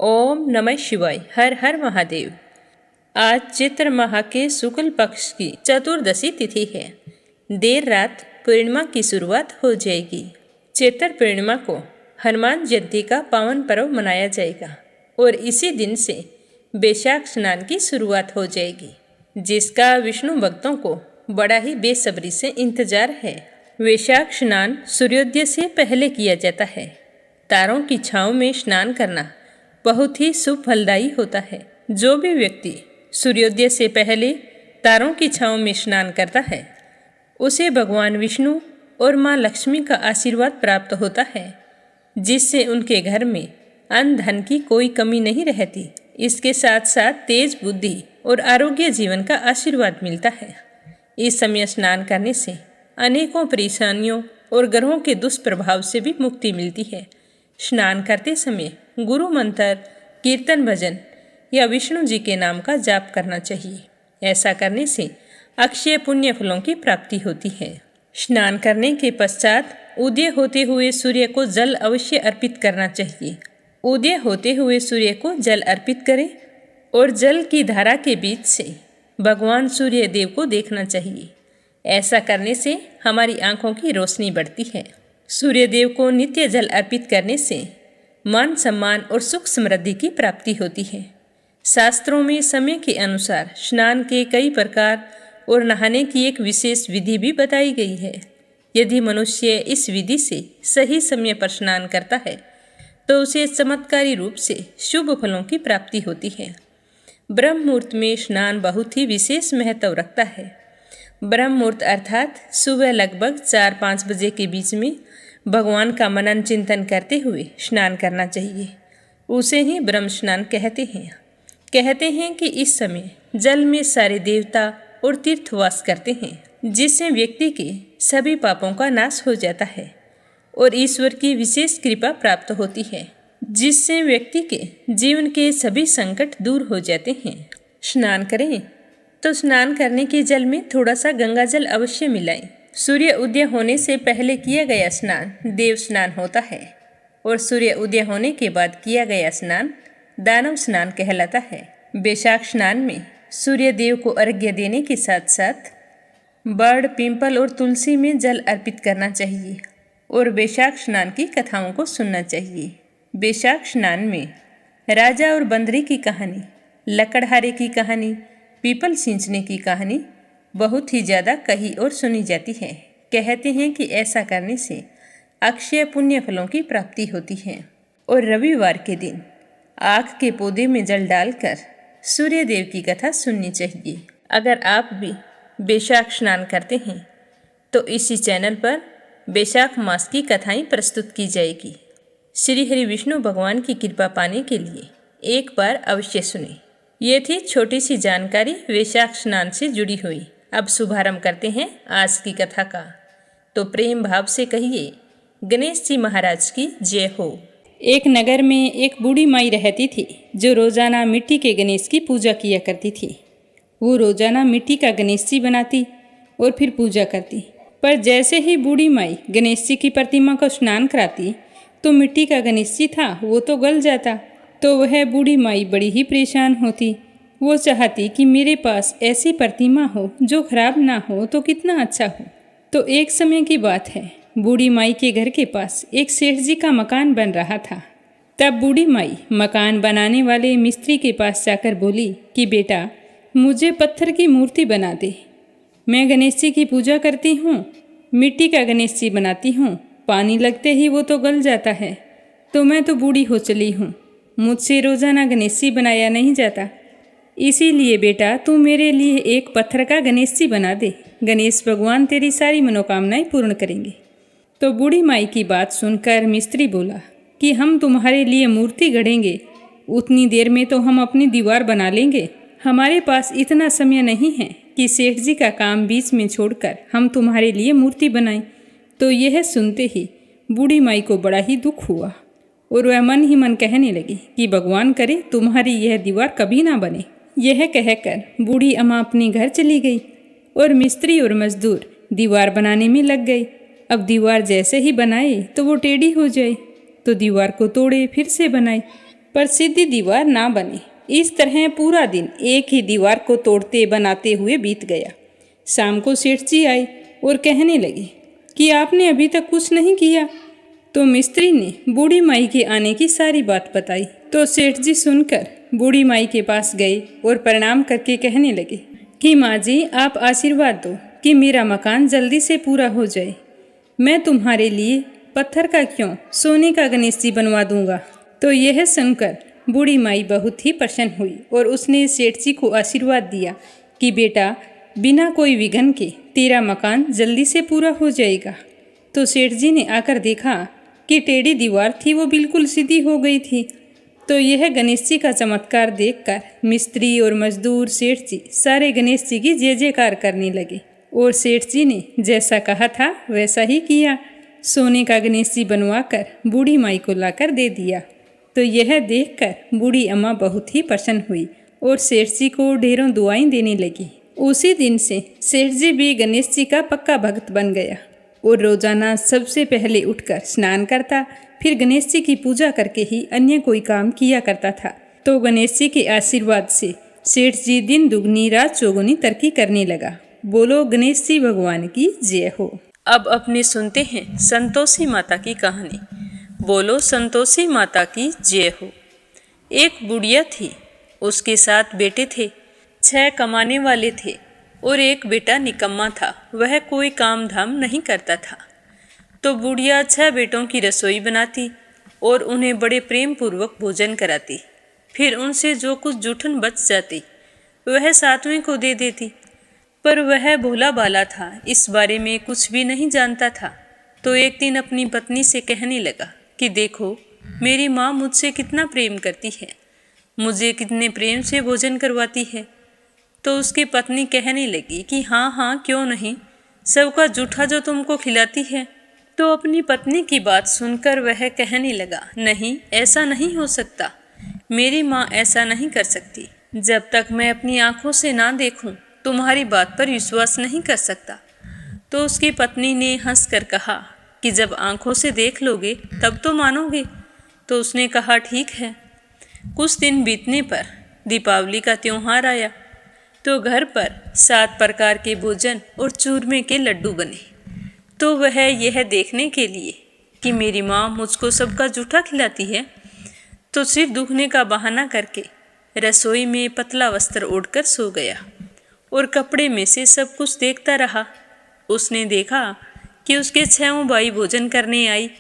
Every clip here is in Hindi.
ओम नमः शिवाय। हर हर महादेव। आज चैत्र माह के शुक्ल पक्ष की चतुर्दशी तिथि है। देर रात पूर्णिमा की शुरुआत हो जाएगी। चैत्र पूर्णिमा को हनुमान जयंती का पावन पर्व मनाया जाएगा और इसी दिन से वैशाख स्नान की शुरुआत हो जाएगी, जिसका विष्णु भक्तों को बड़ा ही बेसब्री से इंतजार है। वैशाख स्नान सूर्योदय से पहले किया जाता है। तारों की छांव में स्नान करना बहुत ही शुभ फलदायी होता है। जो भी व्यक्ति सूर्योदय से पहले तारों की छांव में स्नान करता है, उसे भगवान विष्णु और माँ लक्ष्मी का आशीर्वाद प्राप्त होता है, जिससे उनके घर में अन्न धन की कोई कमी नहीं रहती। इसके साथ साथ तेज बुद्धि और आरोग्य जीवन का आशीर्वाद मिलता है। इस समय स्नान करने से अनेकों परेशानियों और ग्रहों के दुष्प्रभाव से भी मुक्ति मिलती है। स्नान करते समय गुरु मंत्र, कीर्तन, भजन या विष्णु जी के नाम का जाप करना चाहिए। ऐसा करने से अक्षय पुण्य फलों की प्राप्ति होती है। स्नान करने के पश्चात उदय होते हुए सूर्य को जल अवश्य अर्पित करना चाहिए। उदय होते हुए सूर्य को जल अर्पित करें और जल की धारा के बीच से भगवान सूर्य देव को देखना चाहिए। ऐसा करने से हमारी आंखों की रोशनी बढ़ती है। सूर्य देव को नित्य जल अर्पित करने से मान सम्मान और सुख समृद्धि की प्राप्ति होती है। शास्त्रों में समय के अनुसार स्नान के कई प्रकार और नहाने की एक विशेष विधि भी बताई गई है। यदि मनुष्य इस विधि से सही समय पर स्नान करता है तो उसे चमत्कारी रूप से शुभ फलों की प्राप्ति होती है। ब्रह्म मुहूर्त में स्नान बहुत ही विशेष महत्व रखता है। ब्रह्म मुहूर्त अर्थात सुबह लगभग 4-5 बजे के बीच में भगवान का मनन चिंतन करते हुए स्नान करना चाहिए। उसे ही ब्रह्म स्नान कहते हैं कि इस समय जल में सारे देवता और तीर्थवास करते हैं, जिससे व्यक्ति के सभी पापों का नाश हो जाता है और ईश्वर की विशेष कृपा प्राप्त होती है, जिससे व्यक्ति के जीवन के सभी संकट दूर हो जाते हैं। स्नान करें तो स्नान करने के जल में थोड़ा सा गंगा जल अवश्य मिलाएं। सूर्य उदय होने से पहले किया गया स्नान देव स्नान होता है और सूर्य उदय होने के बाद किया गया स्नान दानव स्नान कहलाता है। वैशाख स्नान में सूर्य देव को अर्घ्य देने के साथ साथ बड़, पीपल और तुलसी में जल अर्पित करना चाहिए और वैशाख स्नान की कथाओं को सुनना चाहिए। वैशाख स्नान में राजा और बंदरी की कहानी, लकड़हारे की कहानी, पीपल सींचने की कहानी बहुत ही ज़्यादा कही और सुनी जाती है। कहते हैं कि ऐसा करने से अक्षय पुण्य फलों की प्राप्ति होती है। और रविवार के दिन आँख के पौधे में जल डालकर सूर्य देव की कथा सुननी चाहिए। अगर आप भी वैशाख स्नान करते हैं तो इसी चैनल पर वैशाख मास की कथाएं प्रस्तुत की जाएगी। श्री हरि विष्णु भगवान की कृपा पाने के लिए एक बार अवश्य सुने। ये थी छोटी सी जानकारी वैशाख स्नान से जुड़ी हुई। अब शुभारंभ करते हैं आज की कथा का। तो प्रेम भाव से कहिए, गणेश जी महाराज की जय हो। एक नगर में एक बूढ़ी माई रहती थी, जो रोजाना मिट्टी के गणेश की पूजा किया करती थी। वो रोजाना मिट्टी का गणेश जी बनाती और फिर पूजा करती। पर जैसे ही बूढ़ी माई गणेश जी की प्रतिमा को स्नान कराती तो मिट्टी का गणेश जी था वो तो गल जाता। तो वह बूढ़ी माई बड़ी ही परेशान होती। वो चाहती कि मेरे पास ऐसी प्रतिमा हो जो खराब ना हो तो कितना अच्छा हो। तो एक समय की बात है, बूढ़ी माई के घर के पास एक सेठ जी का मकान बन रहा था। तब बूढ़ी माई मकान बनाने वाले मिस्त्री के पास जाकर बोली कि बेटा, मुझे पत्थर की मूर्ति बना दे। मैं गणेश जी की पूजा करती हूँ, मिट्टी का गणेश जी बनाती हूँ, पानी लगते ही वो तो गल जाता है। तो मैं तो बूढ़ी हो चली हूँ, मुझसे रोजाना गणेश जी बनाया नहीं जाता। इसीलिए बेटा, तू मेरे लिए एक पत्थर का गणेश जी बना दे। गणेश भगवान तेरी सारी मनोकामनाएं पूर्ण करेंगे। तो बूढ़ी माई की बात सुनकर मिस्त्री बोला कि हम तुम्हारे लिए मूर्ति गढ़ेंगे, उतनी देर में तो हम अपनी दीवार बना लेंगे। हमारे पास इतना समय नहीं है कि सेठ जी का काम बीच में छोड़कर हम तुम्हारे लिए मूर्ति बनाएं। तो यह सुनते ही बूढ़ी माई को बड़ा ही दुख हुआ और वह मन ही मन कहने लगी कि भगवान करे तुम्हारी यह दीवार कभी ना बने। यह कहकर बूढ़ी अम्मा अपने घर चली गई और मिस्त्री और मजदूर दीवार बनाने में लग गए। अब दीवार जैसे ही बनाए तो वो टेढ़ी हो जाए, तो दीवार को तोड़े फिर से बनाए, पर सीधी दीवार ना बने। इस तरह पूरा दिन एक ही दीवार को तोड़ते बनाते हुए बीत गया। शाम को सेठ जी आई और कहने लगे कि आपने अभी तक कुछ नहीं किया। तो मिस्त्री ने बूढ़ी माई के आने की सारी बात बताई। तो सेठ जी सुनकर बूढ़ी माई के पास गए और प्रणाम करके कहने लगे कि माँ जी, आप आशीर्वाद दो कि मेरा मकान जल्दी से पूरा हो जाए। मैं तुम्हारे लिए पत्थर का क्यों, सोने का गणेश जी बनवा दूंगा। तो यह सुनकर बूढ़ी माई बहुत ही प्रसन्न हुई और उसने सेठ जी को आशीर्वाद दिया कि बेटा, बिना कोई विघ्न के तेरा मकान जल्दी से पूरा हो जाएगा। तो सेठ जी ने आकर देखा कि टेढ़ी दीवार थी वो बिल्कुल सीधी हो गई थी। तो यह गणेश जी का चमत्कार देखकर मिस्त्री और मजदूर सेठ जी सारे गणेश जी की जय जयकार करने लगे। और सेठ जी ने जैसा कहा था वैसा ही किया। सोने का गणेश जी बनवाकर बूढ़ी माई को लाकर दे दिया। तो यह देखकर बूढ़ी अम्मा बहुत ही प्रसन्न हुई और सेठ जी को ढेरों दुआएं देने लगी। उसी दिन से सेठ जी भी गणेश जी का पक्का भक्त बन गया और रोजाना सबसे पहले उठकर स्नान करता, फिर गणेश जी की पूजा करके ही अन्य कोई काम किया करता था। तो गणेश जी के आशीर्वाद से सेठ जी दिन दुगनी रात चौगुनी तरक्की करने लगा। बोलो गणेश जी भगवान की जय हो। अब अपने सुनते हैं संतोषी माता की कहानी। बोलो संतोषी माता की जय हो। एक बुढ़िया थी, उसके 7 बेटे थे। 6 कमाने वाले थे और एक बेटा निकम्मा था, वह कोई काम धाम नहीं करता था। तो बुढ़िया 6 बेटों की रसोई बनाती और उन्हें बड़े प्रेम पूर्वक भोजन कराती। फिर उनसे जो कुछ जूठन बच जाती वह 7वें को दे देती। पर वह भोला भाला था, इस बारे में कुछ भी नहीं जानता था। तो एक दिन अपनी पत्नी से कहने लगा कि देखो, मेरी माँ मुझसे कितना प्रेम करती है, मुझे कितने प्रेम से भोजन करवाती है। तो उसकी पत्नी कहने लगी कि हाँ हाँ क्यों नहीं, सबका जूठा जो तुमको खिलाती है। तो अपनी पत्नी की बात सुनकर वह कहने लगा, नहीं, ऐसा नहीं हो सकता, मेरी माँ ऐसा नहीं कर सकती। जब तक मैं अपनी आंखों से ना देखूं, तुम्हारी बात पर विश्वास नहीं कर सकता। तो उसकी पत्नी ने हंसकर कहा कि जब आंखों से देख लोगे तब तो मानोगे। तो उसने कहा ठीक है। कुछ दिन बीतने पर दीपावली का त्योहार आया। तो घर पर 7 प्रकार के भोजन और चूरमे के लड्डू बने। तो वह यह देखने के लिए कि मेरी माँ मुझको सबका जूठा खिलाती है, तो सिर दुखने का बहाना करके रसोई में पतला वस्त्र ओढ़कर सो गया और कपड़े में से सब कुछ देखता रहा। उसने देखा कि उसके 6 भाई भोजन करने आई।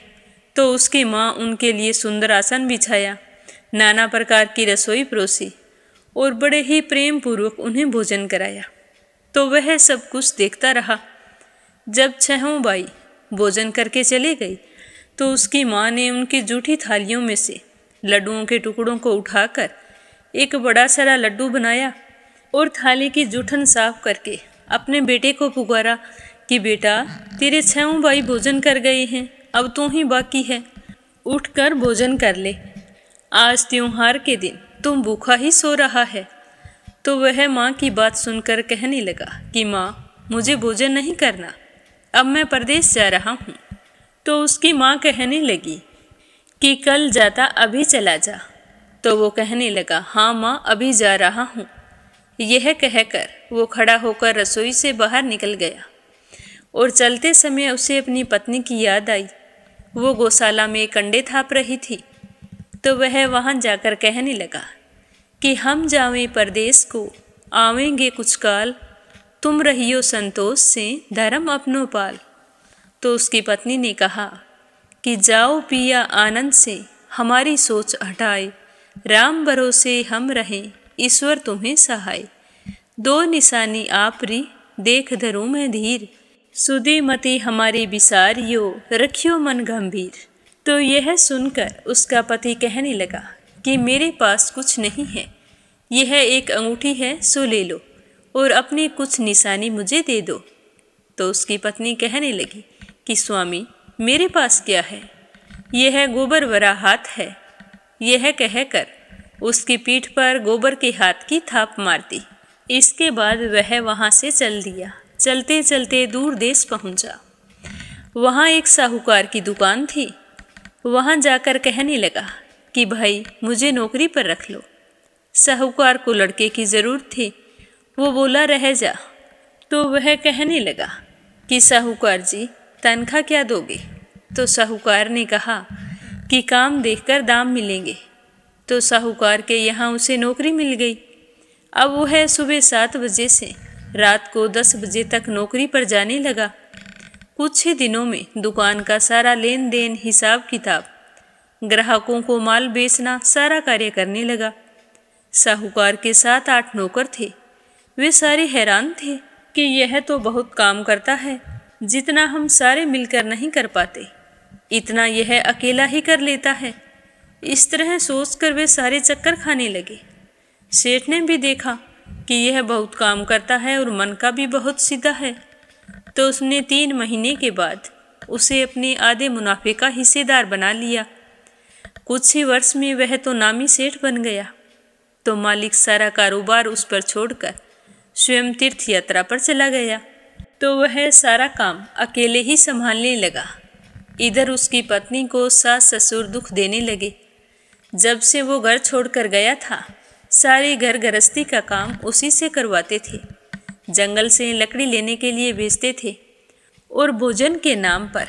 तो उसकी माँ उनके लिए सुंदर आसन बिछाया, नाना प्रकार की रसोई परोसी और बड़े ही प्रेम पूर्वक उन्हें भोजन कराया। तो वह सब कुछ देखता रहा। जब 6 भाई भोजन करके चले गए तो उसकी माँ ने उनकी जूठी थालियों में से लड्डुओं के टुकड़ों को उठाकर एक बड़ा सारा लड्डू बनाया और थाली की जूठन साफ करके अपने बेटे को पुकारा कि बेटा, तेरे 6 भाई भोजन कर गए हैं, अब तू ही बाकी है, उठकर भोजन कर ले। आज त्योहार के दिन तुम भूखा ही सो रहा है। तो वह माँ की बात सुनकर कहने लगा कि माँ, मुझे भोजन नहीं करना, अब मैं परदेश जा रहा हूँ। तो उसकी माँ कहने लगी कि कल जाता अभी चला जा। तो वो कहने लगा, हाँ माँ, अभी जा रहा हूँ। यह कहकर वो खड़ा होकर रसोई से बाहर निकल गया और चलते समय उसे अपनी पत्नी की याद आई। वो गौशाला में कंडे थाप रही थी। तो वह वहाँ जाकर कहने लगा कि हम जावें परदेश को, आवेंगे कुछ काल, तुम रहियो संतोष से धर्म अपनो पाल। तो उसकी पत्नी ने कहा कि जाओ पिया आनंद से, हमारी सोच हटाए, राम भरोसे हम रहें, ईश्वर तुम्हें सहाय। 2 निशानी आपरी, देख धरूं मैं धीर, सुधी मति हमारी बिसारियो, रखियो मन गंभीर। तो यह सुनकर उसका पति कहने लगा कि मेरे पास कुछ नहीं है, यह एक अंगूठी है, सो ले लो और अपनी कुछ निशानी मुझे दे दो। तो उसकी पत्नी कहने लगी कि स्वामी, मेरे पास क्या है, यह गोबर भरा हाथ है। यह कहकर उसकी पीठ पर गोबर के हाथ की थाप मार दी। इसके बाद वह वहाँ से चल दिया। चलते चलते दूर देश पहुँचा। वहाँ एक साहूकार की दुकान थी। वहाँ जाकर कहने लगा कि भाई मुझे नौकरी पर रख लो। साहूकार को लड़के की ज़रूरत थी। वो बोला रह जा, तो वह कहने लगा कि साहूकार जी तनख्वाह क्या दोगे? तो साहूकार ने कहा कि काम देखकर दाम मिलेंगे। तो साहूकार के यहाँ उसे नौकरी मिल गई। अब वह सुबह 7 बजे से रात को 10 बजे तक नौकरी पर जाने लगा। कुछ ही दिनों में दुकान का सारा लेन देन, हिसाब किताब, ग्राहकों को माल बेचना, सारा कार्य करने लगा। साहूकार के 7-8 नौकर थे। वे सारे हैरान थे कि यह तो बहुत काम करता है, जितना हम सारे मिलकर नहीं कर पाते, इतना यह अकेला ही कर लेता है। इस तरह सोचकर वे सारे चक्कर खाने लगे। सेठ ने भी देखा कि यह बहुत काम करता है और मन का भी बहुत सीधा है, तो उसने 3 महीने के बाद उसे अपने आधे मुनाफे का हिस्सेदार बना लिया। कुछ ही वर्ष में वह तो नामी सेठ बन गया। तो मालिक सारा कारोबार उस पर छोड़कर स्वयं तीर्थ यात्रा पर चला गया। तो वह सारा काम अकेले ही संभालने लगा। इधर उसकी पत्नी को सास ससुर दुख देने लगे। जब से वो घर छोड़कर गया था, सारे घर गृहस्थी का काम उसी से करवाते थे। जंगल से लकड़ी लेने के लिए भेजते थे और भोजन के नाम पर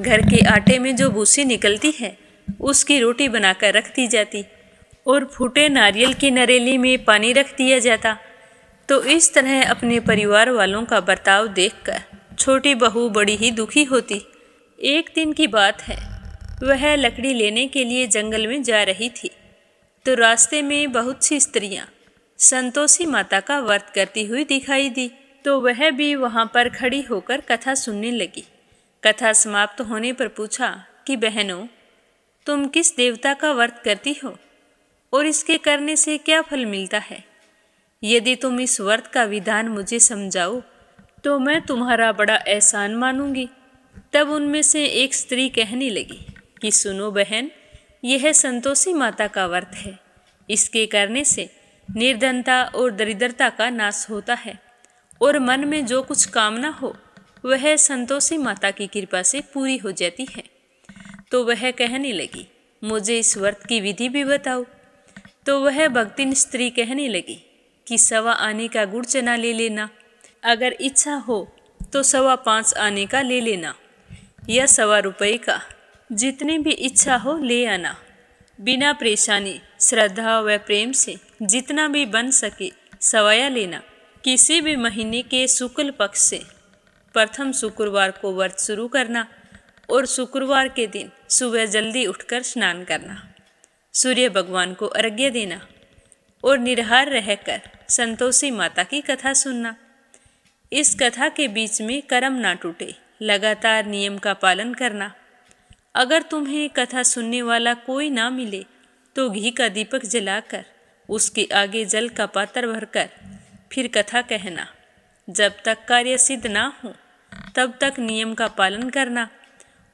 घर के आटे में जो भूसी निकलती है उसकी रोटी बनाकर रख दी जाती और फूटे नारियल की नरेली में पानी रख दिया जाता। तो इस तरह अपने परिवार वालों का बर्ताव देखकर छोटी बहू बड़ी ही दुखी होती। एक दिन की बात है, वह लकड़ी लेने के लिए जंगल में जा रही थी, तो रास्ते में बहुत सी स्त्रियां संतोषी माता का व्रत करती हुई दिखाई दी। तो वह भी वहां पर खड़ी होकर कथा सुनने लगी। कथा समाप्त होने पर पूछा कि बहनों, तुम किस देवता का व्रत करती हो और इसके करने से क्या फल मिलता है? यदि तुम इस व्रत का विधान मुझे समझाओ तो मैं तुम्हारा बड़ा एहसान मानूंगी। तब उनमें से एक स्त्री कहने लगी कि सुनो बहन, यह संतोषी माता का व्रत है। इसके करने से निर्धनता और दरिद्रता का नाश होता है और मन में जो कुछ कामना हो वह संतोषी माता की कृपा से पूरी हो जाती है। तो वह कहने लगी, मुझे इस व्रत की विधि भी बताओ। तो वह भक्तिन स्त्री कहने लगी कि 1.25 आने का गुड़ चना ले लेना, अगर इच्छा हो तो 5.25 आने का ले लेना, या 1.25 रुपये का, जितनी भी इच्छा हो ले आना। बिना परेशानी, श्रद्धा व प्रेम से जितना भी बन सके सवाया लेना। किसी भी महीने के शुक्ल पक्ष से प्रथम शुक्रवार को व्रत शुरू करना और शुक्रवार के दिन सुबह जल्दी उठकर स्नान करना, सूर्य भगवान को अर्घ्य देना और निराहार रहकर संतोषी माता की कथा सुनना। इस कथा के बीच में कर्म ना टूटे, लगातार नियम का पालन करना। अगर तुम्हें कथा सुनने वाला कोई ना मिले तो घी का दीपक जलाकर उसके आगे जल का पात्र भरकर फिर कथा कहना। जब तक कार्य सिद्ध ना हो तब तक नियम का पालन करना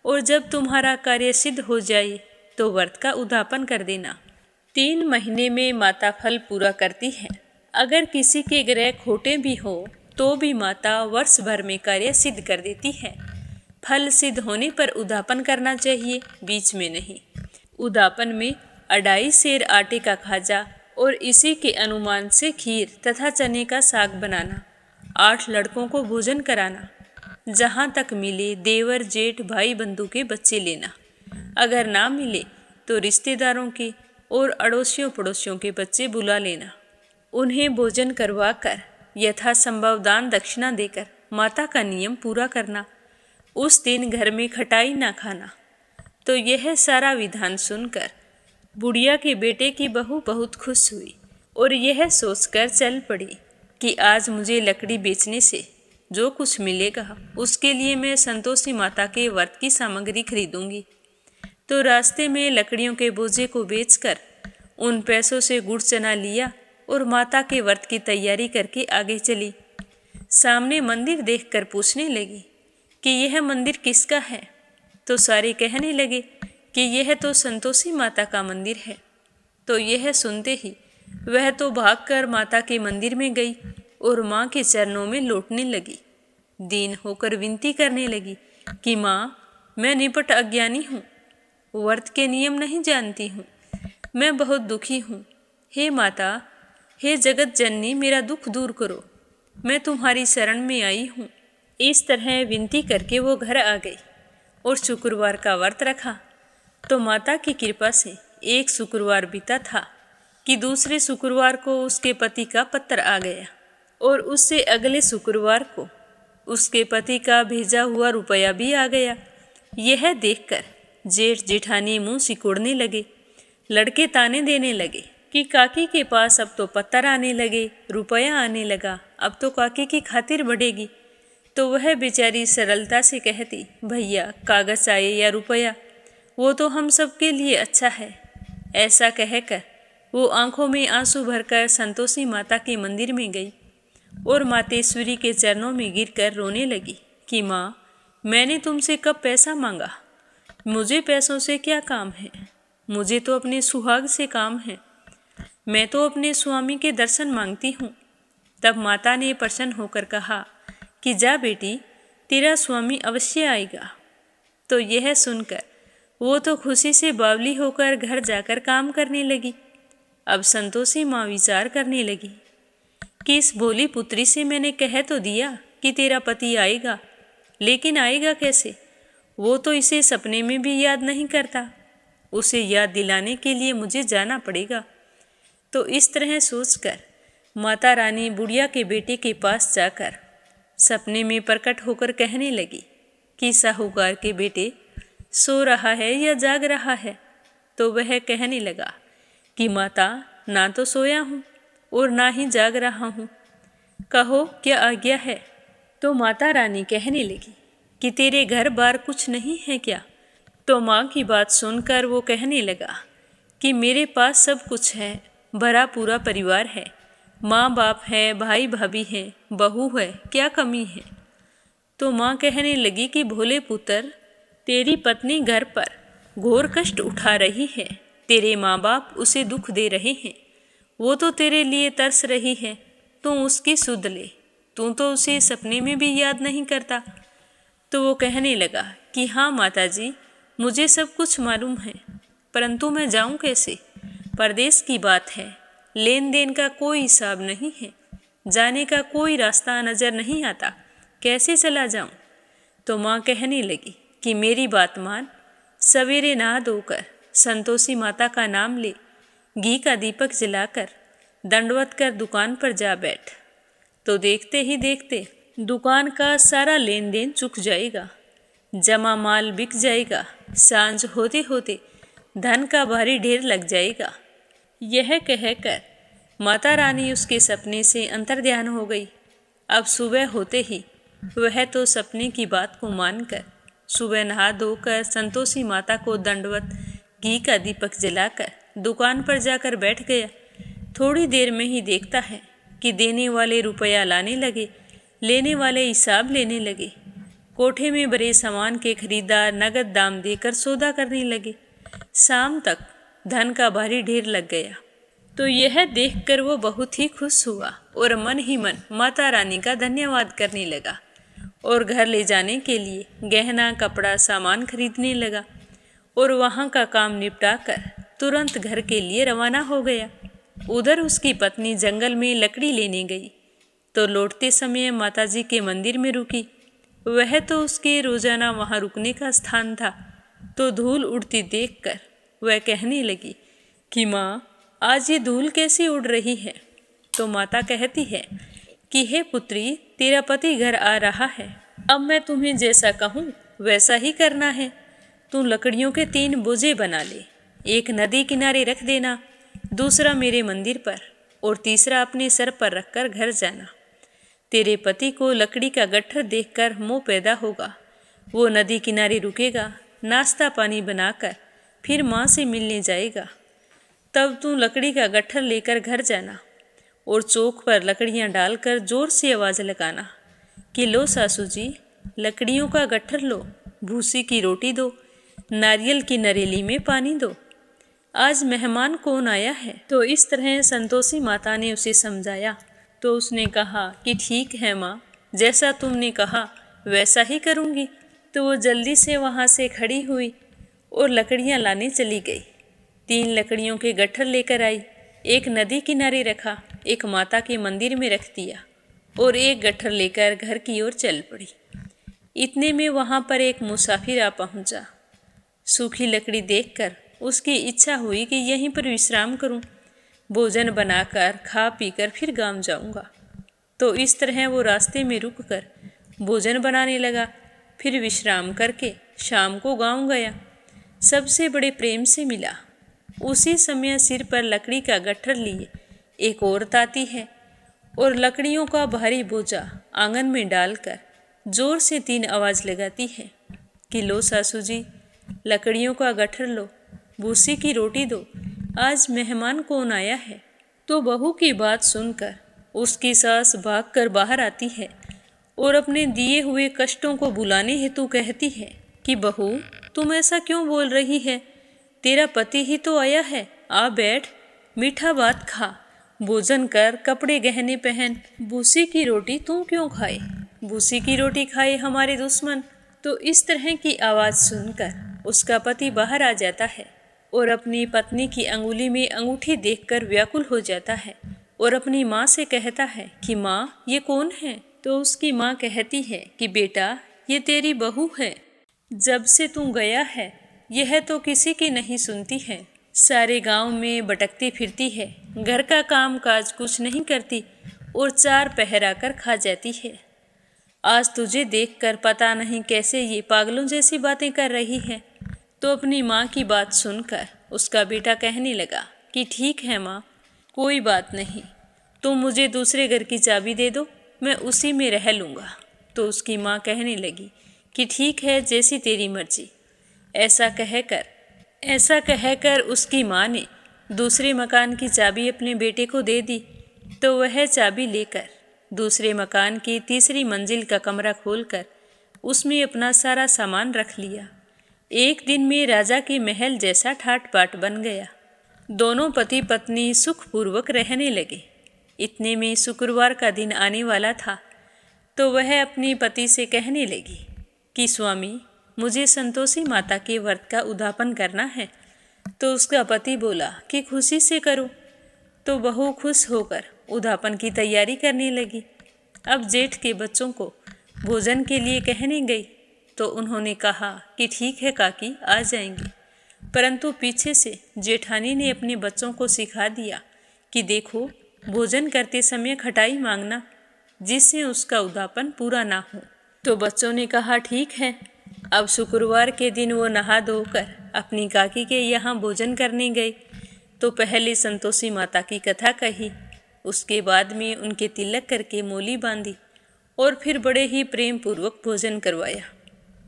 और जब तुम्हारा कार्य सिद्ध हो जाए तो व्रत का उद्यापन कर देना। 3 महीने में माता फल पूरा करती है। अगर किसी के ग्रह खोटे भी हो तो भी माता वर्ष भर में कार्य सिद्ध कर देती है। फल सिद्ध होने पर उद्यापन करना चाहिए, बीच में नहीं। उद्यापन में 2.5 सेर आटे का खाजा और इसी के अनुमान से खीर तथा चने का साग बनाना। 8 लड़कों को भोजन कराना। जहाँ तक मिले देवर जेठ भाई बंधु के बच्चे लेना। अगर ना मिले तो रिश्तेदारों के और अड़ोसियों पड़ोसियों के बच्चे बुला लेना। उन्हें भोजन करवाकर यथासंभव दान दक्षिणा देकर माता का नियम पूरा करना। उस दिन घर में खटाई ना खाना। तो यह सारा विधान सुनकर बुढ़िया के बेटे की बहू बहुत खुश हुई और यह सोचकर चल पड़ी कि आज मुझे लकड़ी बेचने से जो कुछ मिलेगा उसके लिए मैं संतोषी माता के व्रत की सामग्री खरीदूंगी। तो रास्ते में लकड़ियों के बोझे को बेचकर उन पैसों से गुड़ चना लिया और माता के व्रत की तैयारी करके आगे चली। सामने मंदिर देखकर पूछने लगी कि यह मंदिर किसका है? तो सारे कहने लगे कि यह तो संतोषी माता का मंदिर है। तो यह सुनते ही वह तो भागकर माता के मंदिर में गई और माँ के चरणों में लौटने लगी। दीन होकर विनती करने लगी कि माँ, मैं निपट अज्ञानी हूँ, व्रत के नियम नहीं जानती हूँ। मैं बहुत दुखी हूँ। हे माता, हे जगत जननी, मेरा दुख दूर करो, मैं तुम्हारी शरण में आई हूँ। इस तरह विनती करके वो घर आ गई और शुक्रवार का व्रत रखा। तो माता की कृपा से एक शुक्रवार बीता था कि दूसरे शुक्रवार को उसके पति का पत्र आ गया और उससे अगले शुक्रवार को उसके पति का भेजा हुआ रुपया भी आ गया। यह देखकर जेठ जेठानी मुंह सिकोड़ने लगे। लड़के ताने देने लगे कि काकी के पास अब तो पत्थर आने लगे, रुपया आने लगा, अब तो काकी की खातिर बढ़ेगी। तो वह बेचारी सरलता से कहती, भैया कागज आए या रुपया, वो तो हम सब के लिए अच्छा है। ऐसा कहकर वो आंखों में आंसू भरकर संतोषी माता के मंदिर में गई और मातेश्वरी के चरणों में गिरकर रोने लगी कि माँ, मैंने तुमसे कब पैसा मांगा? मुझे पैसों से क्या काम है? मुझे तो अपने सुहाग से काम है। मैं तो अपने स्वामी के दर्शन मांगती हूँ। तब माता ने प्रसन्न होकर कहा कि जा बेटी, तेरा स्वामी अवश्य आएगा। तो यह सुनकर वो तो खुशी से बावली होकर घर जाकर काम करने लगी। अब संतोषी माँ विचार करने लगी कि इस भोली पुत्री से मैंने कह तो दिया कि तेरा पति आएगा, लेकिन आएगा कैसे? वो तो इसे सपने में भी याद नहीं करता। उसे याद दिलाने के लिए मुझे जाना पड़ेगा। तो इस तरह सोचकर माता रानी बुढ़िया के बेटे के पास जाकर सपने में प्रकट होकर कहने लगी कि साहूकार के बेटे, सो रहा है या जाग रहा है? तो वह कहने लगा कि माता, ना तो सोया हूँ और ना ही जाग रहा हूँ, कहो क्या आज्ञा है? तो माता रानी कहने लगी कि तेरे घर बार कुछ नहीं है क्या? तो माँ की बात सुनकर वो कहने लगा कि मेरे पास सब कुछ है, भरा पूरा परिवार है, माँ बाप है, भाई भाभी है, बहू है, क्या कमी है? तो माँ कहने लगी कि भोले पुत्र, तेरी पत्नी घर पर घोर कष्ट उठा रही है, तेरे माँ बाप उसे दुख दे रहे हैं, वो तो तेरे लिए तरस रही है, तू उसकी सुध ले, तू तो उसे सपने में भी याद नहीं करता। तो वो कहने लगा कि हाँ माता जी, मुझे सब कुछ मालूम है, परंतु मैं जाऊँ कैसे? परदेश की बात है, लेन देन का कोई हिसाब नहीं है, जाने का कोई रास्ता नज़र नहीं आता, कैसे चला जाऊँ? तो माँ कहने लगी कि मेरी बात मान, सवेरे नहा धोकर संतोषी माता का नाम ले, घी का दीपक जलाकर दंडवत कर दुकान पर जा बैठ। तो देखते ही देखते दुकान का सारा लेन देन चुक जाएगा, जमा माल बिक जाएगा, सांझ होते होते धन का भारी ढेर लग जाएगा। यह कहकर माता रानी उसके सपने से अंतर्ध्यान हो गई। अब सुबह होते ही वह तो सपने की बात को मानकर सुबह नहा धोकर संतोषी माता को दंडवत घी का दीपक जलाकर दुकान पर जाकर बैठ गया। थोड़ी देर में ही देखता है कि देने वाले रुपया लाने लगे, लेने वाले हिसाब लेने लगे। कोठे में भरे सामान के खरीदार नगद दाम देकर सौदा करने लगे। शाम तक धन का भारी ढेर लग गया। तो यह देखकर वो बहुत ही खुश हुआ और मन ही मन माता रानी का धन्यवाद करने लगा और घर ले जाने के लिए गहना कपड़ा सामान खरीदने लगा और वहाँ का काम निपटाकर तुरंत घर के लिए रवाना हो गया। उधर उसकी पत्नी जंगल में लकड़ी लेने गई तो लौटते समय माताजी के मंदिर में रुकी। वह तो उसके रोजाना वहाँ रुकने का स्थान था। तो धूल उड़ती देखकर वह कहने लगी कि माँ, आज ये धूल कैसी उड़ रही है? तो माता कहती है कि हे पुत्री, तेरा पति घर आ रहा है, अब मैं तुम्हें जैसा कहूँ वैसा ही करना है। तू लकड़ियों के 3 बोझे बना ले, एक नदी किनारे रख देना, दूसरा मेरे मंदिर पर और तीसरा अपने सर पर रखकर घर जाना। तेरे पति को लकड़ी का गट्ठर देखकर मोह पैदा होगा। वो नदी किनारे रुकेगा, नाश्ता पानी बनाकर फिर माँ से मिलने जाएगा। तब तू लकड़ी का गट्ठर लेकर घर जाना और चौक पर लकड़ियाँ डालकर जोर से आवाज़ लगाना कि लो सासू जी, लकड़ियों का गट्ठर लो, भूसी की रोटी दो, नारियल की नरेली में पानी दो, आज मेहमान कौन आया है। तो इस तरह संतोषी माता ने उसे समझाया। तो उसने कहा कि ठीक है माँ, जैसा तुमने कहा वैसा ही करूँगी। तो वो जल्दी से वहाँ से खड़ी हुई और लकड़ियाँ लाने चली गई। 3 लकड़ियों के गट्ठर लेकर आई, एक नदी किनारे रखा, एक माता के मंदिर में रख दिया और एक गट्ठर लेकर घर की ओर चल पड़ी। इतने में वहां पर एक मुसाफिर आ पहुंचा। सूखी लकड़ी देखकर उसकी इच्छा हुई कि यहीं पर विश्राम करूं, भोजन बनाकर खा पीकर फिर गांव जाऊंगा। तो इस तरह वो रास्ते में रुककर भोजन बनाने लगा, फिर विश्राम करके शाम को गांव गया। सबसे बड़े प्रेम से मिला। उसी समय सिर पर लकड़ी का गट्ठर लिए एक औरत आती है और लकड़ियों का भारी बोझा आंगन में डालकर जोर से 3 आवाज लगाती है कि लो सासू जी, लकड़ियों का गट्ठर लो, भूसी की रोटी दो, आज मेहमान कौन आया है। तो बहू की बात सुनकर उसकी सास भागकर बाहर आती है और अपने दिए हुए कष्टों को भुलाने हेतु कहती है कि बहू, तुम ऐसा क्यों बोल रही है, तेरा पति ही तो आया है, आ बैठ, मीठा भात खा, भोजन कर, कपड़े गहने पहन, भूसी की रोटी तू क्यों खाए, भूसी की रोटी खाए हमारे दुश्मन। तो इस तरह की आवाज़ सुनकर उसका पति बाहर आ जाता है और अपनी पत्नी की अंगुली में अंगूठी देखकर व्याकुल हो जाता है और अपनी माँ से कहता है कि माँ, ये कौन है। तो उसकी माँ कहती है कि बेटा, ये तेरी बहू है, जब से तू गया है यह तो किसी की नहीं सुनती है, सारे गांव में भटकती फिरती है, घर का काम काज कुछ नहीं करती और 4 पहर आकर खा जाती है। आज तुझे देखकर पता नहीं कैसे ये पागलों जैसी बातें कर रही है। तो अपनी माँ की बात सुनकर उसका बेटा कहने लगा कि ठीक है माँ, कोई बात नहीं, तुम मुझे दूसरे घर की चाबी दे दो, मैं उसी में रह लूँगा। तो उसकी माँ कहने लगी कि ठीक है, जैसी तेरी मर्जी। ऐसा कहकर उसकी माँ ने दूसरे मकान की चाबी अपने बेटे को दे दी। तो वह चाबी लेकर दूसरे मकान की तीसरी मंजिल का कमरा खोलकर उसमें अपना सारा सामान रख लिया। एक दिन में राजा के महल जैसा ठाट बाट बन गया। दोनों पति पत्नी सुखपूर्वक रहने लगे। इतने में शुक्रवार का दिन आने वाला था। तो वह अपने पति से कहने लगी कि स्वामी, मुझे संतोषी माता के व्रत का उद्यापन करना है। तो उसका पति बोला कि खुशी से करो। तो बहू खुश होकर उद्यापन की तैयारी करने लगी। अब जेठ के बच्चों को भोजन के लिए कहने गई तो उन्होंने कहा कि ठीक है काकी, आ जाएंगे। परंतु पीछे से जेठानी ने अपने बच्चों को सिखा दिया कि देखो, भोजन करते समय खटाई मांगना, जिससे उसका उद्यापन पूरा ना हो। तो बच्चों ने कहा ठीक है। अब शुक्रवार के दिन वो नहा धोकर अपनी काकी के यहाँ भोजन करने गए। तो पहले संतोषी माता की कथा कही, उसके बाद में उनके तिलक करके मोली बांधी और फिर बड़े ही प्रेम पूर्वक भोजन करवाया।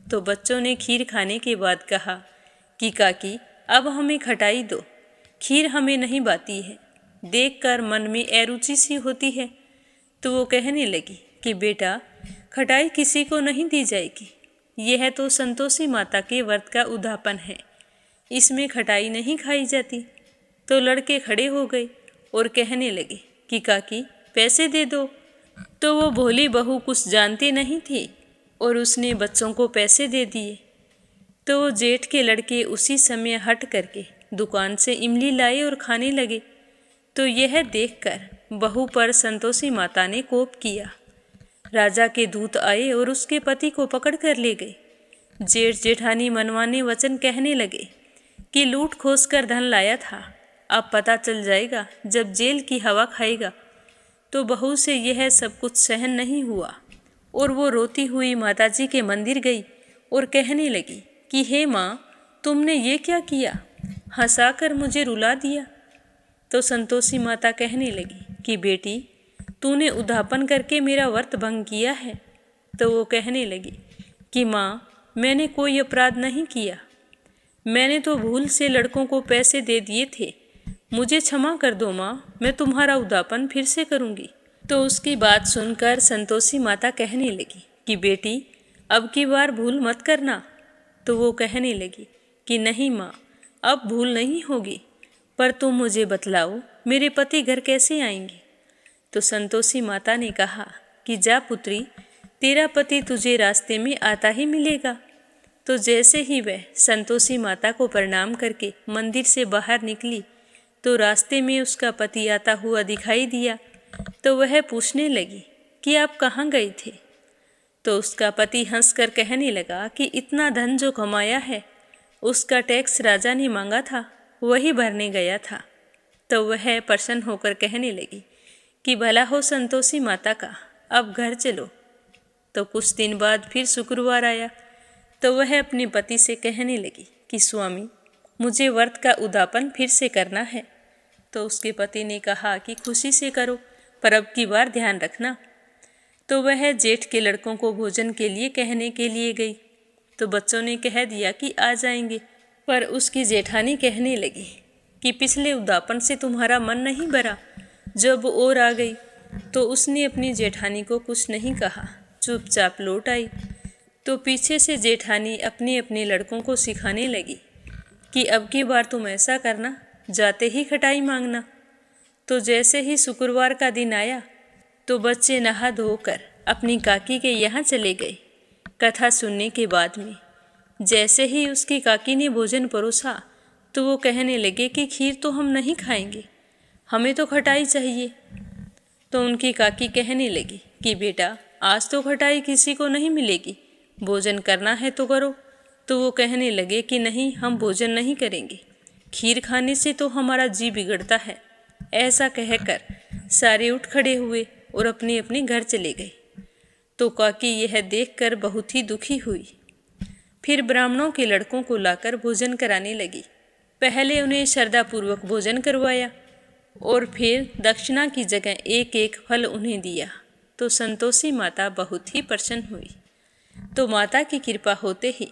तो बच्चों ने खीर खाने के बाद कहा कि काकी, अब हमें खटाई दो, खीर हमें नहीं भाती है, देखकर मन में अरुचि सी होती है। तो वो कहने लगी कि बेटा, खटाई किसी को नहीं दी जाएगी, यह तो संतोषी माता के व्रत का उद्यापन है, इसमें खटाई नहीं खाई जाती। तो लड़के खड़े हो गए और कहने लगे कि काकी, पैसे दे दो। तो वो भोली बहू कुछ जानती नहीं थी और उसने बच्चों को पैसे दे दिए। तो वो जेठ के लड़के उसी समय हट करके दुकान से इमली लाए और खाने लगे। तो यह देखकर बहू पर संतोषी माता ने कोप किया। राजा के दूत आए और उसके पति को पकड़ कर ले गए। जेठ जेठानी मनमाने वचन कहने लगे कि लूट खोस कर धन लाया था, अब पता चल जाएगा जब जेल की हवा खाएगा। तो बहू से यह सब कुछ सहन नहीं हुआ और वो रोती हुई माताजी के मंदिर गई और कहने लगी कि हे माँ, तुमने ये क्या किया, हंसाकर मुझे रुला दिया। तो संतोषी माता कहने लगी कि बेटी, तूने उद्यापन करके मेरा व्रत भंग किया है। तो वो कहने लगी कि माँ, मैंने कोई अपराध नहीं किया, मैंने तो भूल से लड़कों को पैसे दे दिए थे, मुझे क्षमा कर दो माँ, मैं तुम्हारा उद्यापन फिर से करूँगी। तो उसकी बात सुनकर संतोषी माता कहने लगी कि बेटी, अब की बार भूल मत करना। तो वो कहने लगी कि नहीं माँ, अब भूल नहीं होगी, पर तुम मुझे बतलाओ मेरे पति घर कैसे आएंगे। तो संतोषी माता ने कहा कि जा पुत्री, तेरा पति तुझे रास्ते में आता ही मिलेगा। तो जैसे ही वह संतोषी माता को प्रणाम करके मंदिर से बाहर निकली तो रास्ते में उसका पति आता हुआ दिखाई दिया। तो वह पूछने लगी कि आप कहाँ गए थे। तो उसका पति हंसकर कहने लगा कि इतना धन जो कमाया है उसका टैक्स राजा ने मांगा था, वही भरने गया था। तो वह प्रसन्न होकर कहने लगी कि भला हो संतोषी माता का, अब घर चलो। तो कुछ दिन बाद फिर शुक्रवार आया तो वह अपने पति से कहने लगी कि स्वामी, मुझे व्रत का उद्यापन फिर से करना है। तो उसके पति ने कहा कि खुशी से करो, पर अब की बार ध्यान रखना। तो वह जेठ के लड़कों को भोजन के लिए कहने के लिए गई। तो बच्चों ने कह दिया कि आ जाएंगे, पर उसकी जेठानी कहने लगी कि पिछले उद्यापन से तुम्हारा मन नहीं भरा, जब और आ गई। तो उसने अपनी जेठानी को कुछ नहीं कहा, चुपचाप लौट आई। तो पीछे से जेठानी अपने अपने लड़कों को सिखाने लगी कि अब की बार तुम ऐसा करना, जाते ही खटाई मांगना। तो जैसे ही शुक्रवार का दिन आया तो बच्चे नहा धोकर अपनी काकी के यहाँ चले गए कथा सुनने के बाद में। जैसे ही उसकी काकी ने भोजन परोसा तो वो कहने लगे कि खीर तो हम नहीं खाएंगे, हमें तो खटाई चाहिए। तो उनकी काकी कहने लगी कि बेटा, आज तो खटाई किसी को नहीं मिलेगी, भोजन करना है तो करो। तो वो कहने लगे कि नहीं, हम भोजन नहीं करेंगे, खीर खाने से तो हमारा जी बिगड़ता है। ऐसा कहकर सारे उठ खड़े हुए और अपने अपने घर चले गए। तो काकी यह देखकर बहुत ही दुखी हुई। फिर ब्राह्मणों के लड़कों को लाकर भोजन कराने लगी। पहले उन्हें श्रद्धापूर्वक भोजन करवाया और फिर दक्षिणा की जगह एक एक फल उन्हें दिया। तो संतोषी माता बहुत ही प्रसन्न हुई। तो माता की कृपा होते ही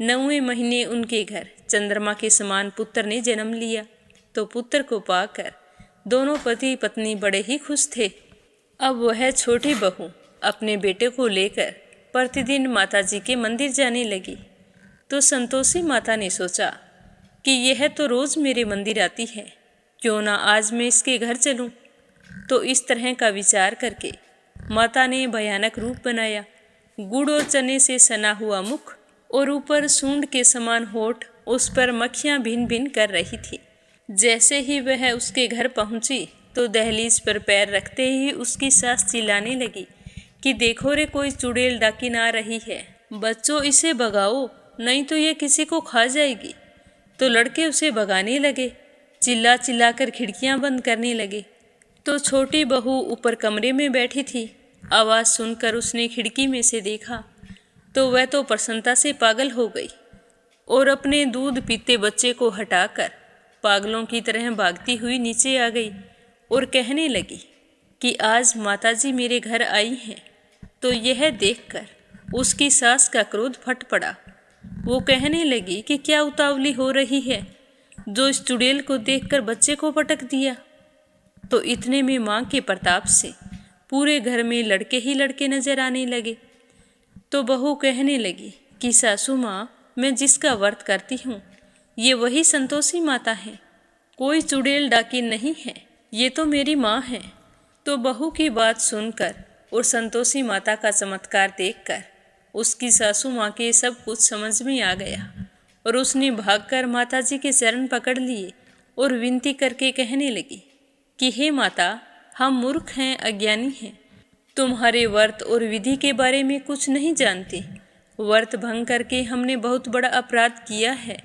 9वें महीने उनके घर चंद्रमा के समान पुत्र ने जन्म लिया। तो पुत्र को पाकर दोनों पति पत्नी बड़े ही खुश थे। अब वह छोटी बहू अपने बेटे को लेकर प्रतिदिन माताजी के मंदिर जाने लगी। तो संतोषी माता ने सोचा कि यह तो रोज मेरे मंदिर आती है, क्यों ना आज मैं इसके घर चलूं। तो इस तरह का विचार करके माता ने भयानक रूप बनाया। गुड़ और चने से सना हुआ मुख और ऊपर सूंड के समान होठ, उस पर मक्खियां भिन भिन कर रही थी। जैसे ही वह उसके घर पहुंची तो दहलीज पर पैर रखते ही उसकी सास चिल्लाने लगी कि देखो रे, कोई चुड़ैल डाकिन आ रही है, बच्चों इसे भगाओ, नहीं तो ये किसी को खा जाएगी। तो लड़के उसे भगाने लगे, चिल्ला चिल्ला कर खिड़कियां बंद करने लगे। तो छोटी बहू ऊपर कमरे में बैठी थी। आवाज़ सुनकर उसने खिड़की में से देखा तो वह तो प्रसन्नता से पागल हो गई और अपने दूध पीते बच्चे को हटाकर पागलों की तरह भागती हुई नीचे आ गई और कहने लगी कि आज माताजी मेरे घर आई हैं। तो यह देखकर उसकी सास का क्रोध फट पड़ा। वो कहने लगी कि क्या उतावली हो रही है, जो इस चुड़ैल को देखकर बच्चे को पटक दिया। तो इतने में माँ के प्रताप से पूरे घर में लड़के ही लड़के नजर आने लगे। तो बहू कहने लगी कि सासू माँ, मैं जिसका व्रत करती हूँ ये वही संतोषी माता है, कोई चुड़ैल डाकिन नहीं है, ये तो मेरी माँ है। तो बहू की बात सुनकर और संतोषी माता का चमत्कार देखकर उसकी सासू माँ के सब कुछ समझ में आ गया और उसने भागकर माताजी के चरण पकड़ लिए और विनती करके कहने लगी कि हे माता, हम मूर्ख हैं, अज्ञानी हैं, तुम्हारे व्रत और विधि के बारे में कुछ नहीं जानते। व्रत भंग करके हमने बहुत बड़ा अपराध किया है।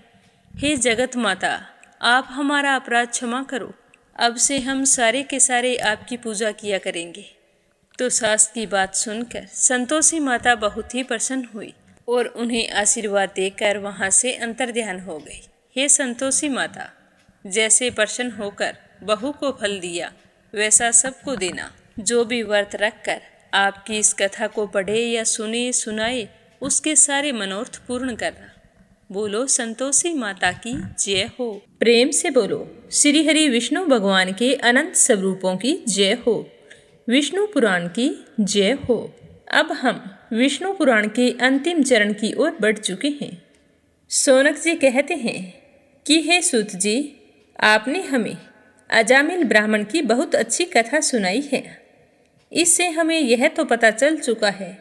हे जगत माता, आप हमारा अपराध क्षमा करो, अब से हम सारे के सारे आपकी पूजा किया करेंगे। तो सास की बात सुनकर संतोषी माता बहुत ही प्रसन्न हुई और उन्हें आशीर्वाद देकर वहाँ से अंतर्ध्यान हो गई। हे संतोषी माता, जैसे प्रसन्न होकर बहू को फल दिया वैसा सबको देना। जो भी व्रत रखकर आपकी इस कथा को पढ़े या सुने सुनाए उसके सारे मनोरथ पूर्ण करना। बोलो संतोषी माता की जय हो। प्रेम से बोलो श्री हरि विष्णु भगवान के अनंत स्वरूपों की जय हो। विष्णु पुराण की जय हो। अब हम विष्णु पुराण के अंतिम चरण की ओर बढ़ चुके हैं। शौनक जी कहते हैं कि हे सूत जी, आपने हमें अजामिल ब्राह्मण की बहुत अच्छी कथा सुनाई है। इससे हमें यह तो पता चल चुका है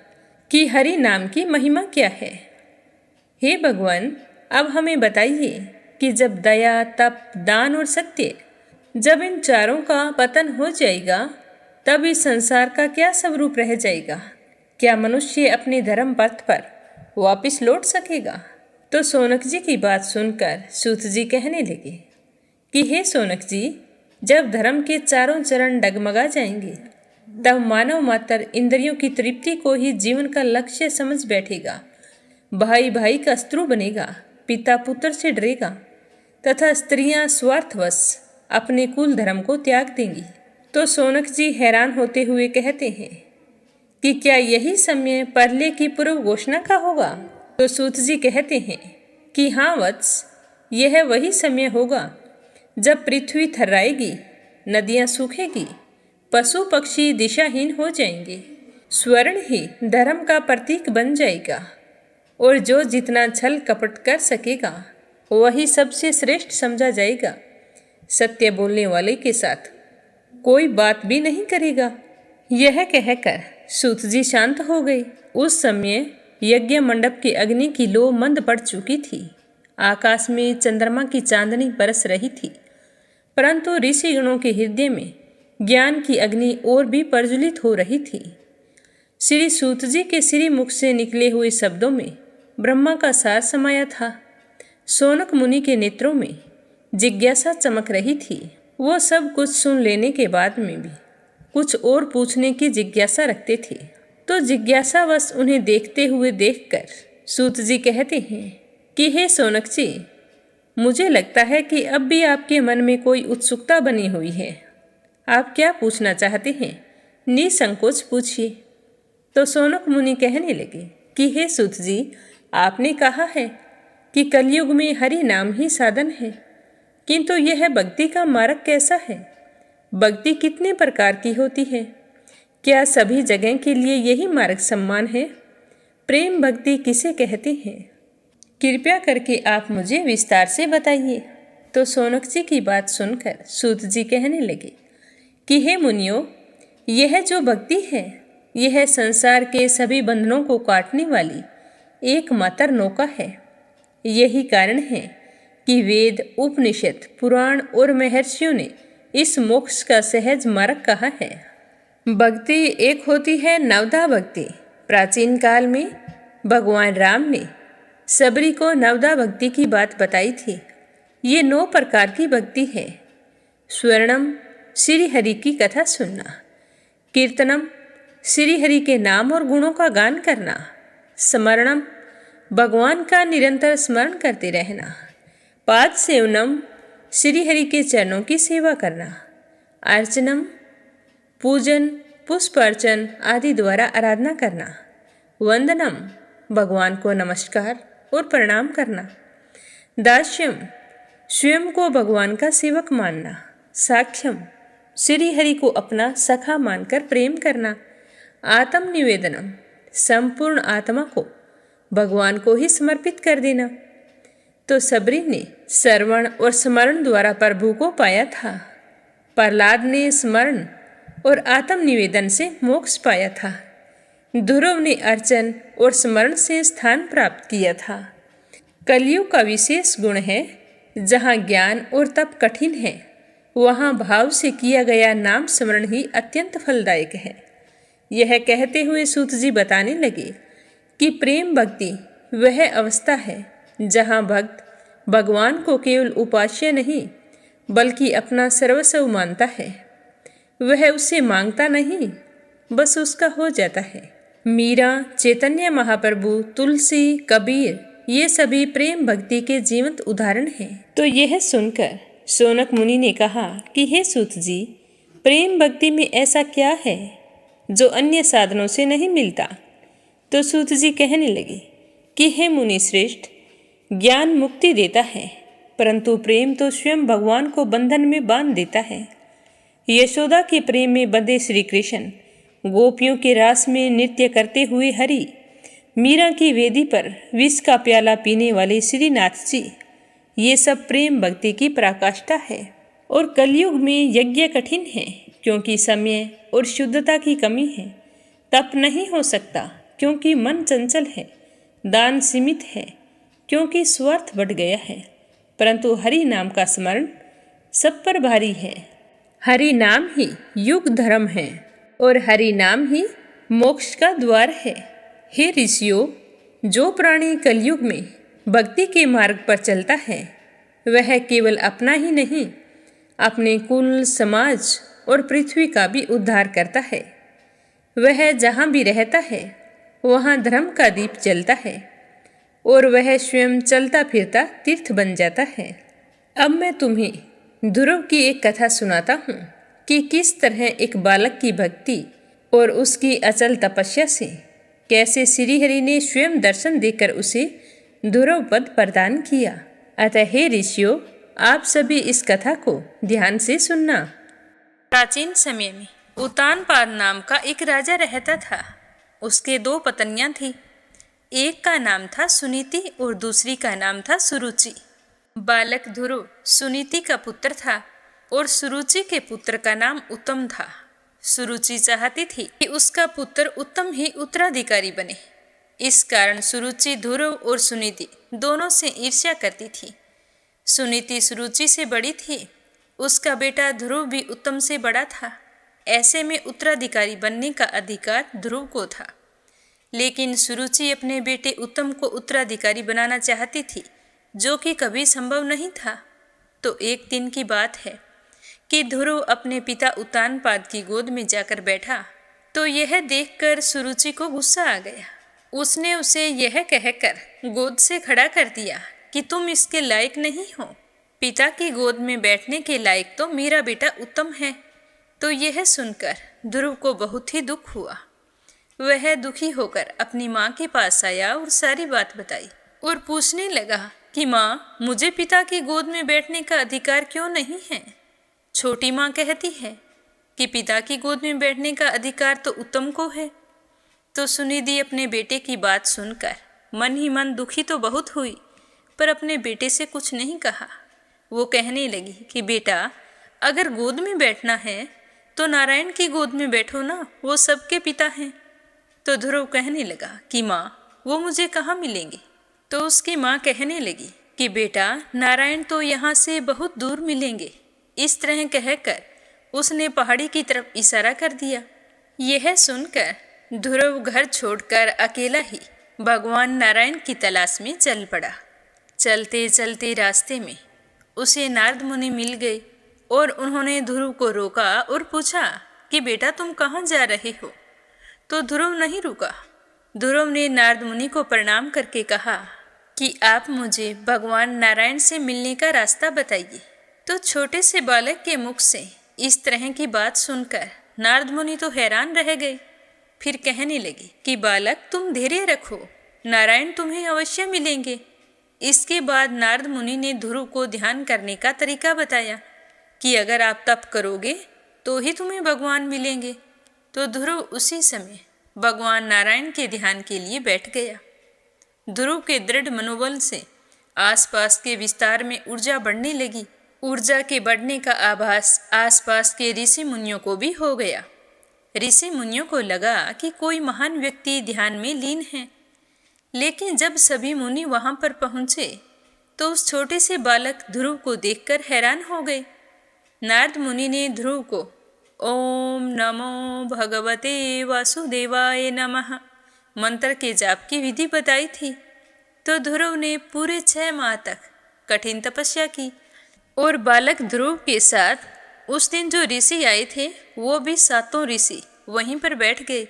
कि हरि नाम की महिमा क्या है। हे भगवान, अब हमें बताइए कि जब दया, तप, दान और सत्य, जब इन चारों का पतन हो जाएगा, तब इस संसार का क्या स्वरूप रह जाएगा? क्या मनुष्य अपने धर्म पथ पर वापस लौट सकेगा? तो शौनक जी की बात सुनकर सूत जी कहने लगे कि हे शौनक जी, जब धर्म के चारों चरण डगमगा जाएंगे, तब मानव मात्र इंद्रियों की तृप्ति को ही जीवन का लक्ष्य समझ बैठेगा। भाई भाई का शत्रु बनेगा, पिता पुत्र से डरेगा तथा स्त्रियां स्वार्थवश अपने कुल धर्म को त्याग देंगी। तो शौनक जी हैरान होते हुए कहते हैं कि क्या यही समय प्रलय की पूर्व घोषणा का होगा? तो सूत जी कहते हैं कि हाँ वत्स, यह वही समय होगा जब पृथ्वी थर्राएगी, नदियां सूखेगी, पशु पक्षी दिशाहीन हो जाएंगे, स्वर्ण ही धर्म का प्रतीक बन जाएगा और जो जितना छल कपट कर सकेगा वही सबसे श्रेष्ठ समझा जाएगा। सत्य बोलने वाले के साथ कोई बात भी नहीं करेगा। यह कहकर सूत जी शांत हो गए। उस समय यज्ञ मंडप की अग्नि की लो मंद पड़ चुकी थी। आकाश में चंद्रमा की चांदनी बरस रही थी, परंतु ऋषिगणों के हृदय में ज्ञान की अग्नि और भी प्रज्वलित हो रही थी। श्री सूत जी के श्री मुख से निकले हुए शब्दों में ब्रह्मा का सार समाया था। शौनक मुनि के नेत्रों में जिज्ञासा चमक रही थी। वो सब कुछ सुन लेने के बाद में भी कुछ और पूछने की जिज्ञासा रखते थे। तो जिज्ञासावश उन्हें देखते हुए देखकर सूत जी कहते हैं कि हे शौनक जी, मुझे लगता है कि अब भी आपके मन में कोई उत्सुकता बनी हुई है। आप क्या पूछना चाहते हैं? निसंकोच पूछिए। तो शौनक मुनि कहने लगे कि हे सूत जी, आपने कहा है कि कलयुग में हरि नाम ही साधन है, किंतु यह भक्ति का मार्ग कैसा है? भक्ति कितने प्रकार की होती है? क्या सभी जगह के लिए यही मार्ग सम्मान है? प्रेम भक्ति किसे कहते हैं? कृपया करके आप मुझे विस्तार से बताइए। तो शौनक जी की बात सुनकर सूत जी कहने लगे कि हे मुनियों, यह जो भक्ति है, यह संसार के सभी बंधनों को काटने वाली एकमात्र नौका है। यही कारण है कि वेद, उपनिषद, पुराण और महर्षियों ने इस मोक्ष का सहज मार्ग कहा है। भक्ति एक होती है नवधा भक्ति। प्राचीन काल में भगवान राम ने सबरी को नवधा भक्ति की बात बताई थी। ये 9 प्रकार की भक्ति है। स्वर्णम, श्री हरि की कथा सुनना। कीर्तनम, श्री हरि के नाम और गुणों का गान करना। स्मरणम, भगवान का निरंतर स्मरण करते रहना। पाद सेवनम, श्री हरि के चरणों की सेवा करना। अर्चनम, पूजन, पुष्प अर्चन आदि द्वारा आराधना करना। वंदनम, भगवान को नमस्कार और प्रणाम करना। दास्यम, स्वयं को भगवान का सेवक मानना। साक्ष्यम, श्री हरि को अपना सखा मानकर प्रेम करना। आत्म निवेदनम, संपूर्ण आत्मा को भगवान को ही समर्पित कर देना। तो सबरी ने श्रवण और स्मरण द्वारा प्रभु को पाया था। प्रहलाद ने स्मरण और आत्म निवेदन से मोक्ष पाया था। ध्रुव ने अर्चन और स्मरण से स्थान प्राप्त किया था। कलयुग का विशेष गुण है, जहाँ ज्ञान और तप कठिन है, वहाँ भाव से किया गया नाम स्मरण ही अत्यंत फलदायक है। यह कहते हुए सूत जी बताने लगे कि प्रेम भक्ति वह अवस्था है जहाँ भक्त भगवान को केवल उपास्य नहीं बल्कि अपना सर्वस्व मानता है। वह उससे मांगता नहीं, बस उसका हो जाता है। मीरा, चैतन्य महाप्रभु, तुलसी, कबीर, ये सभी प्रेम भक्ति के जीवंत उदाहरण हैं। तो यह सुनकर शौनक मुनि ने कहा कि हे सूत जी, प्रेम भक्ति में ऐसा क्या है जो अन्य साधनों से नहीं मिलता? तो सूत जी कहने लगे कि हे मुनि श्रेष्ठ, ज्ञान मुक्ति देता है, परंतु प्रेम तो स्वयं भगवान को बंधन में बांध देता है। यशोदा के प्रेम में बंधे श्री कृष्ण, गोपियों के रास में नृत्य करते हुए हरि, मीरा की वेदी पर विष का प्याला पीने वाले श्रीनाथ जी, ये सब प्रेम भक्ति की पराकाष्ठा है। और कलयुग में यज्ञ कठिन है, क्योंकि समय और शुद्धता की कमी है। तप नहीं हो सकता, क्योंकि मन चंचल है। दान सीमित है, क्योंकि स्वार्थ बढ़ गया है। परंतु हरि नाम का स्मरण सब पर भारी है। हरि नाम ही युग धर्म है और हरि नाम ही मोक्ष का द्वार है। हे ऋषियों, जो प्राणी कलयुग में भक्ति के मार्ग पर चलता है वह केवल अपना ही नहीं, अपने कुल, समाज और पृथ्वी का भी उद्धार करता है। वह जहाँ भी रहता है वहाँ धर्म का दीप जलता है और वह स्वयं चलता फिरता तीर्थ बन जाता है। अब मैं तुम्हें ध्रुव की एक कथा सुनाता हूँ कि किस तरह एक बालक की भक्ति और उसकी अचल तपस्या से कैसे श्रीहरि ने स्वयं दर्शन देकर उसे ध्रुव पद प्रदान किया। अतः हे ऋषियों, आप सभी इस कथा को ध्यान से सुनना। प्राचीन समय में उतानपाद नाम का एक राजा रहता था। उसके 2 पत्नियां थीं। एक का नाम था सुनीति और दूसरी का नाम था सुरुचि। बालक ध्रुव सुनीति का पुत्र था और सुरुचि के पुत्र का नाम उत्तम था। सुरुचि चाहती थी कि उसका पुत्र उत्तम ही उत्तराधिकारी बने। इस कारण सुरुचि ध्रुव और सुनीति दोनों से ईर्ष्या करती थी। सुनीति सुरुचि से बड़ी थी, उसका बेटा ध्रुव भी उत्तम से बड़ा था। ऐसे में उत्तराधिकारी बनने का अधिकार ध्रुव को था। लेकिन सुरुचि अपने बेटे उत्तम को उत्तराधिकारी बनाना चाहती थी, जो कि कभी संभव नहीं था। तो एक दिन की बात है कि ध्रुव अपने पिता उतानपाद की गोद में जाकर बैठा तो यह देखकर सुरुचि को गुस्सा आ गया। उसने उसे यह कहकर गोद से खड़ा कर दिया कि तुम इसके लायक नहीं हो। पिता की गोद में बैठने के लायक तो मेरा बेटा उत्तम है। तो यह सुनकर ध्रुव को बहुत ही दुख हुआ। वह दुखी होकर अपनी माँ के पास आया और सारी बात बताई और पूछने लगा कि माँ, मुझे पिता की गोद में बैठने का अधिकार क्यों नहीं है? छोटी माँ कहती है कि पिता की गोद में बैठने का अधिकार तो उत्तम को है। तो सुनिधि अपने बेटे की बात सुनकर मन ही मन दुखी तो बहुत हुई, पर अपने बेटे से कुछ नहीं कहा। वो कहने लगी कि बेटा, अगर गोद में बैठना है तो नारायण की गोद में बैठो ना, वो सबके पिता हैं। तो ध्रुव कहने लगा कि माँ, वो मुझे कहाँ मिलेंगे? तो उसकी माँ कहने लगी कि बेटा, नारायण तो यहाँ से बहुत दूर मिलेंगे। इस तरह कहकर उसने पहाड़ी की तरफ इशारा कर दिया। यह सुनकर ध्रुव घर छोड़कर अकेला ही भगवान नारायण की तलाश में चल पड़ा। चलते चलते रास्ते में उसे नारद मुनि मिल गए और उन्होंने ध्रुव को रोका और पूछा कि बेटा, तुम कहाँ जा रहे हो? तो ध्रुव नहीं रुका। ध्रुव ने नारद मुनि को प्रणाम करके कहा कि आप मुझे भगवान नारायण से मिलने का रास्ता बताइए। तो छोटे से बालक के मुख से इस तरह की बात सुनकर नारद मुनि तो हैरान रह गए। फिर कहने लगे कि बालक, तुम धैर्य रखो, नारायण तुम्हें अवश्य मिलेंगे। इसके बाद नारद मुनि ने ध्रुव को ध्यान करने का तरीका बताया कि अगर आप तप करोगे तो ही तुम्हें भगवान मिलेंगे। तो ध्रुव उसी समय भगवान नारायण के ध्यान के लिए बैठ गया। ध्रुव के दृढ़ मनोबल से आसपास के विस्तार में ऊर्जा बढ़ने लगी। ऊर्जा के बढ़ने का आभास आसपास के ऋषि मुनियों को भी हो गया। ऋषि मुनियों को लगा कि कोई महान व्यक्ति ध्यान में लीन है। लेकिन जब सभी मुनि वहां पर पहुंचे तो उस छोटे से बालक ध्रुव को देखकर हैरान हो गए। नारद मुनि ने ध्रुव को ओम नमो भगवते वासुदेवाय नमः मंत्र के जाप की विधि बताई थी। तो ध्रुव ने पूरे 6 माह तक कठिन तपस्या की और बालक ध्रुव के साथ उस दिन जो ऋषि आए थे वो भी 7 ऋषि वहीं पर बैठ गए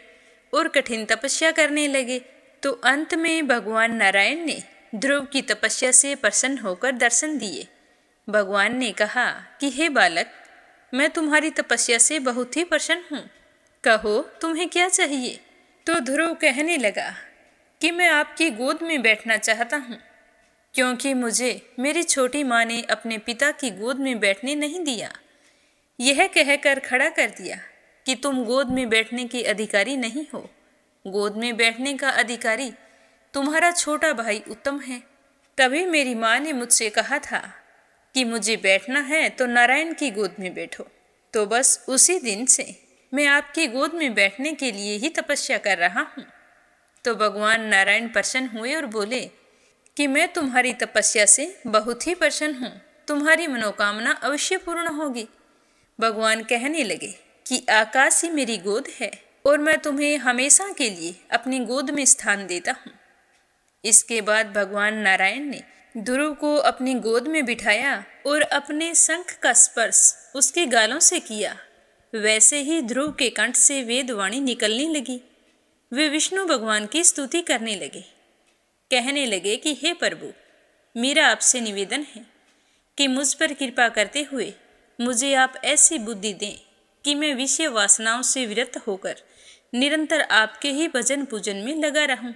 और कठिन तपस्या करने लगे। तो अंत में भगवान नारायण ने ध्रुव की तपस्या से प्रसन्न होकर दर्शन दिए। भगवान ने कहा कि हे बालक, मैं तुम्हारी तपस्या से बहुत ही प्रसन्न हूँ, कहो तुम्हें क्या चाहिए? तो ध्रुव कहने लगा कि मैं आपकी गोद में बैठना चाहता हूँ, क्योंकि मुझे मेरी छोटी माँ ने अपने पिता की गोद में बैठने नहीं दिया। यह कहकर खड़ा कर दिया कि तुम गोद में बैठने के अधिकारी नहीं हो। गोद में बैठने का अधिकारी तुम्हारा छोटा भाई उत्तम है। तभी मेरी माँ ने मुझसे कहा था कि मुझे बैठना है तो नारायण की गोद में बैठो। तो बस उसी दिन से मैं आपकी गोद में बैठने के लिए ही तपस्या कर रहा हूँ। तो भगवान नारायण प्रसन्न हुए और बोले कि मैं तुम्हारी तपस्या से बहुत ही प्रसन्न हूँ, तुम्हारी मनोकामना अवश्य पूर्ण होगी। भगवान कहने लगे कि आकाश ही मेरी गोद है और मैं तुम्हें हमेशा के लिए अपनी गोद में स्थान देता हूँ। इसके बाद भगवान नारायण ने ध्रुव को अपनी गोद में बिठाया और अपने शंख का स्पर्श उसके गालों से किया। वैसे ही ध्रुव के कंठ से वेदवाणी निकलने लगी। वे विष्णु भगवान की स्तुति करने लगे, कहने लगे कि हे प्रभु, मेरा आपसे निवेदन है कि मुझ पर कृपा करते हुए मुझे आप ऐसी बुद्धि दें कि मैं विषय वासनाओं से विरत होकर निरंतर आपके ही भजन पूजन में लगा रहूं।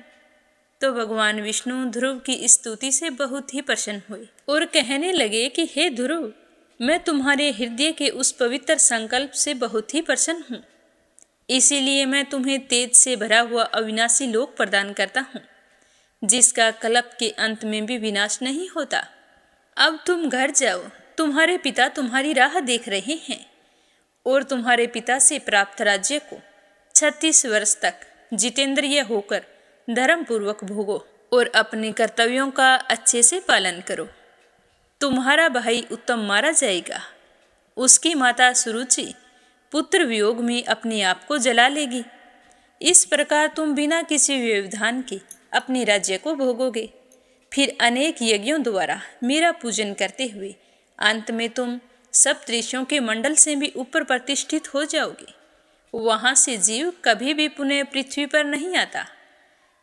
तो भगवान विष्णु ध्रुव की स्तुति से बहुत ही प्रसन्न हुए और कहने लगे कि हे ध्रुव, मैं तुम्हारे हृदय के उस पवित्र संकल्प से बहुत ही प्रसन्न हूँ। इसीलिए मैं तुम्हें तेज से भरा हुआ अविनाशी लोक प्रदान करता हूँ, जिसका कल्प के अंत में भी विनाश नहीं होता। अब तुम घर जाओ, तुम्हारे पिता तुम्हारी राह देख रहे हैं और तुम्हारे पिता से प्राप्त राज्य को 36 वर्ष तक जितेंद्रिय होकर धर्म पूर्वक भोगो और अपने कर्तव्यों का अच्छे से पालन करो। तुम्हारा भाई उत्तम मारा जाएगा, उसकी माता सुरुचि पुत्र वियोग में अपने आप को जला लेगी। इस प्रकार तुम बिना किसी व्यवधान के अपने राज्य को भोगोगे। फिर अनेक यज्ञों द्वारा मेरा पूजन करते हुए अंत में तुम सप्तऋषियों के मंडल से भी ऊपर प्रतिष्ठित हो जाओगे। वहां से जीव कभी भी पुनः पृथ्वी पर नहीं आता।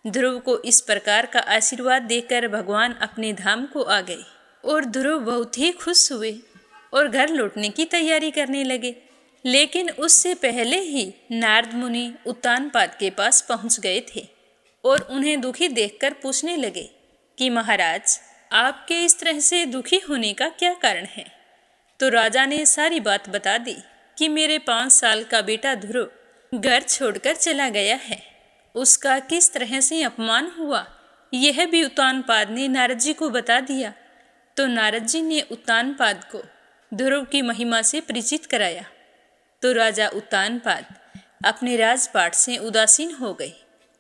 ध्रुव को इस प्रकार का आशीर्वाद देकर भगवान अपने धाम को आ गए और ध्रुव बहुत ही खुश हुए और घर लौटने की तैयारी करने लगे। लेकिन उससे पहले ही नारद मुनि उत्तानपाद के पास पहुंच गए थे और उन्हें दुखी देखकर पूछने लगे कि महाराज, आपके इस तरह से दुखी होने का क्या कारण है? तो राजा ने सारी बात बता दी कि मेरे 5 साल का बेटा ध्रुव घर छोड़कर चला गया है। उसका किस तरह से अपमान हुआ यह भी उत्तानपाद ने नारद जी को बता दिया। तो नारद जी ने उत्तानपाद को ध्रुव की महिमा से परिचित कराया। तो राजा उत्तानपाद अपने राजपाट से उदासीन हो गए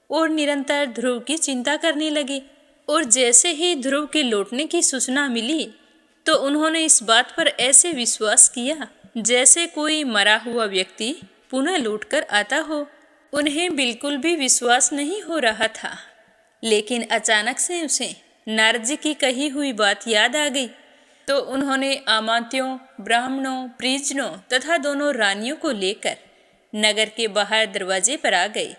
और निरंतर ध्रुव की चिंता करने लगे। और जैसे ही ध्रुव के लौटने की सूचना मिली तो उन्होंने इस बात पर ऐसे विश्वास किया जैसे कोई मरा हुआ व्यक्ति पुनः लौटकर आता हो। उन्हें बिल्कुल भी विश्वास नहीं हो रहा था। लेकिन अचानक से उसे नारद जी की कही हुई बात याद आ गई। तो उन्होंने आमात्यों, ब्राह्मणों, परिजनों तथा दोनों रानियों को लेकर नगर के बाहर दरवाजे पर आ गए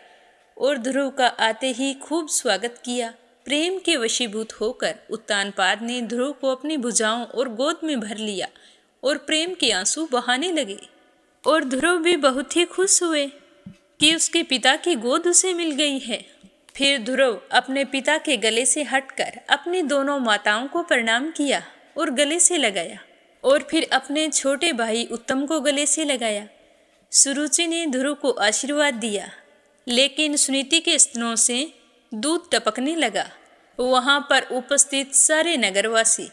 और ध्रुव का आते ही खूब स्वागत किया। प्रेम के वशीभूत होकर उत्तानपाद ने ध्रुव को अपनी भुजाओं और गोद में भर लिया और प्रेम के आंसू बहाने लगे। और ध्रुव भी बहुत ही खुश हुए कि उसके पिता की गोद उसे मिल गई है। फिर ध्रुव अपने पिता के गले से हटकर अपनी दोनों माताओं को प्रणाम किया और गले से लगाया और फिर अपने छोटे भाई उत्तम को गले से लगाया। सुरुचि ने ध्रुव को आशीर्वाद दिया, लेकिन सुनीति के स्तनों से दूध टपकने लगा। वहां पर उपस्थित सारे नगरवासी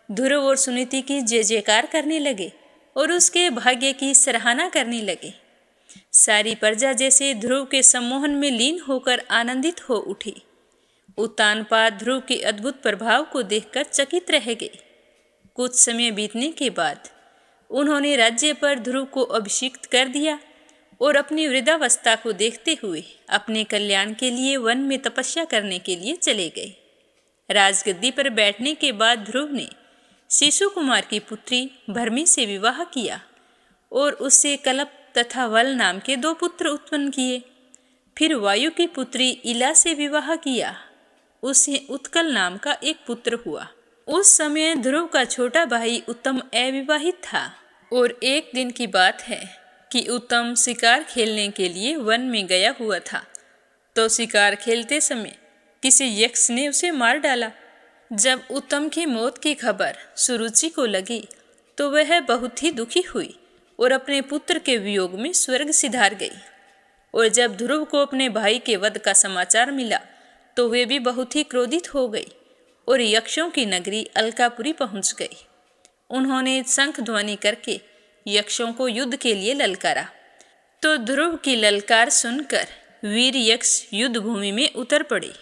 ध्रुव और सुनीति की जय जयकार करने लगे और उसके भाग्य की सराहना करने लगे। सारी प्रजा जैसे ध्रुव के सम्मोहन में लीन होकर आनंदित हो उठी। उत्तानपाद ध्रुव के अद्भुत प्रभाव को देखकर चकित रह गए। कुछ समय बीतने के बाद उन्होंने राज्य पर ध्रुव को अभिषिक्त कर दिया और अपनी वृद्धावस्था को देखते हुए अपने कल्याण के लिए वन में तपस्या करने के लिए चले गए। राजगद्दी पर बैठने के बाद ध्रुव ने शिशु कुमार की पुत्री भरमी से विवाह किया और उससे कलप तथा वल नाम के 2 पुत्र उत्पन्न किए। फिर वायु की पुत्री इला से विवाह किया, उसे उत्कल नाम का एक पुत्र हुआ। उस समय ध्रुव का छोटा भाई उत्तम अविवाहित था और एक दिन की बात है कि उत्तम शिकार खेलने के लिए वन में गया हुआ था। तो शिकार खेलते समय किसी यक्ष ने उसे मार डाला। जब उत्तम की मौत की खबर सुरुचि को लगी तो वह बहुत ही दुखी हुई और अपने पुत्र के वियोग में स्वर्ग सिधार गई। और जब ध्रुव को अपने भाई के वध का समाचार मिला तो वे भी बहुत ही क्रोधित हो गई और यक्षों की नगरी अलकापुरी पहुंच गई। उन्होंने शंख ध्वनि करके यक्षों को युद्ध के लिए ललकारा। तो ध्रुव की ललकार सुनकर वीर यक्ष युद्ध भूमि में उतर पड़े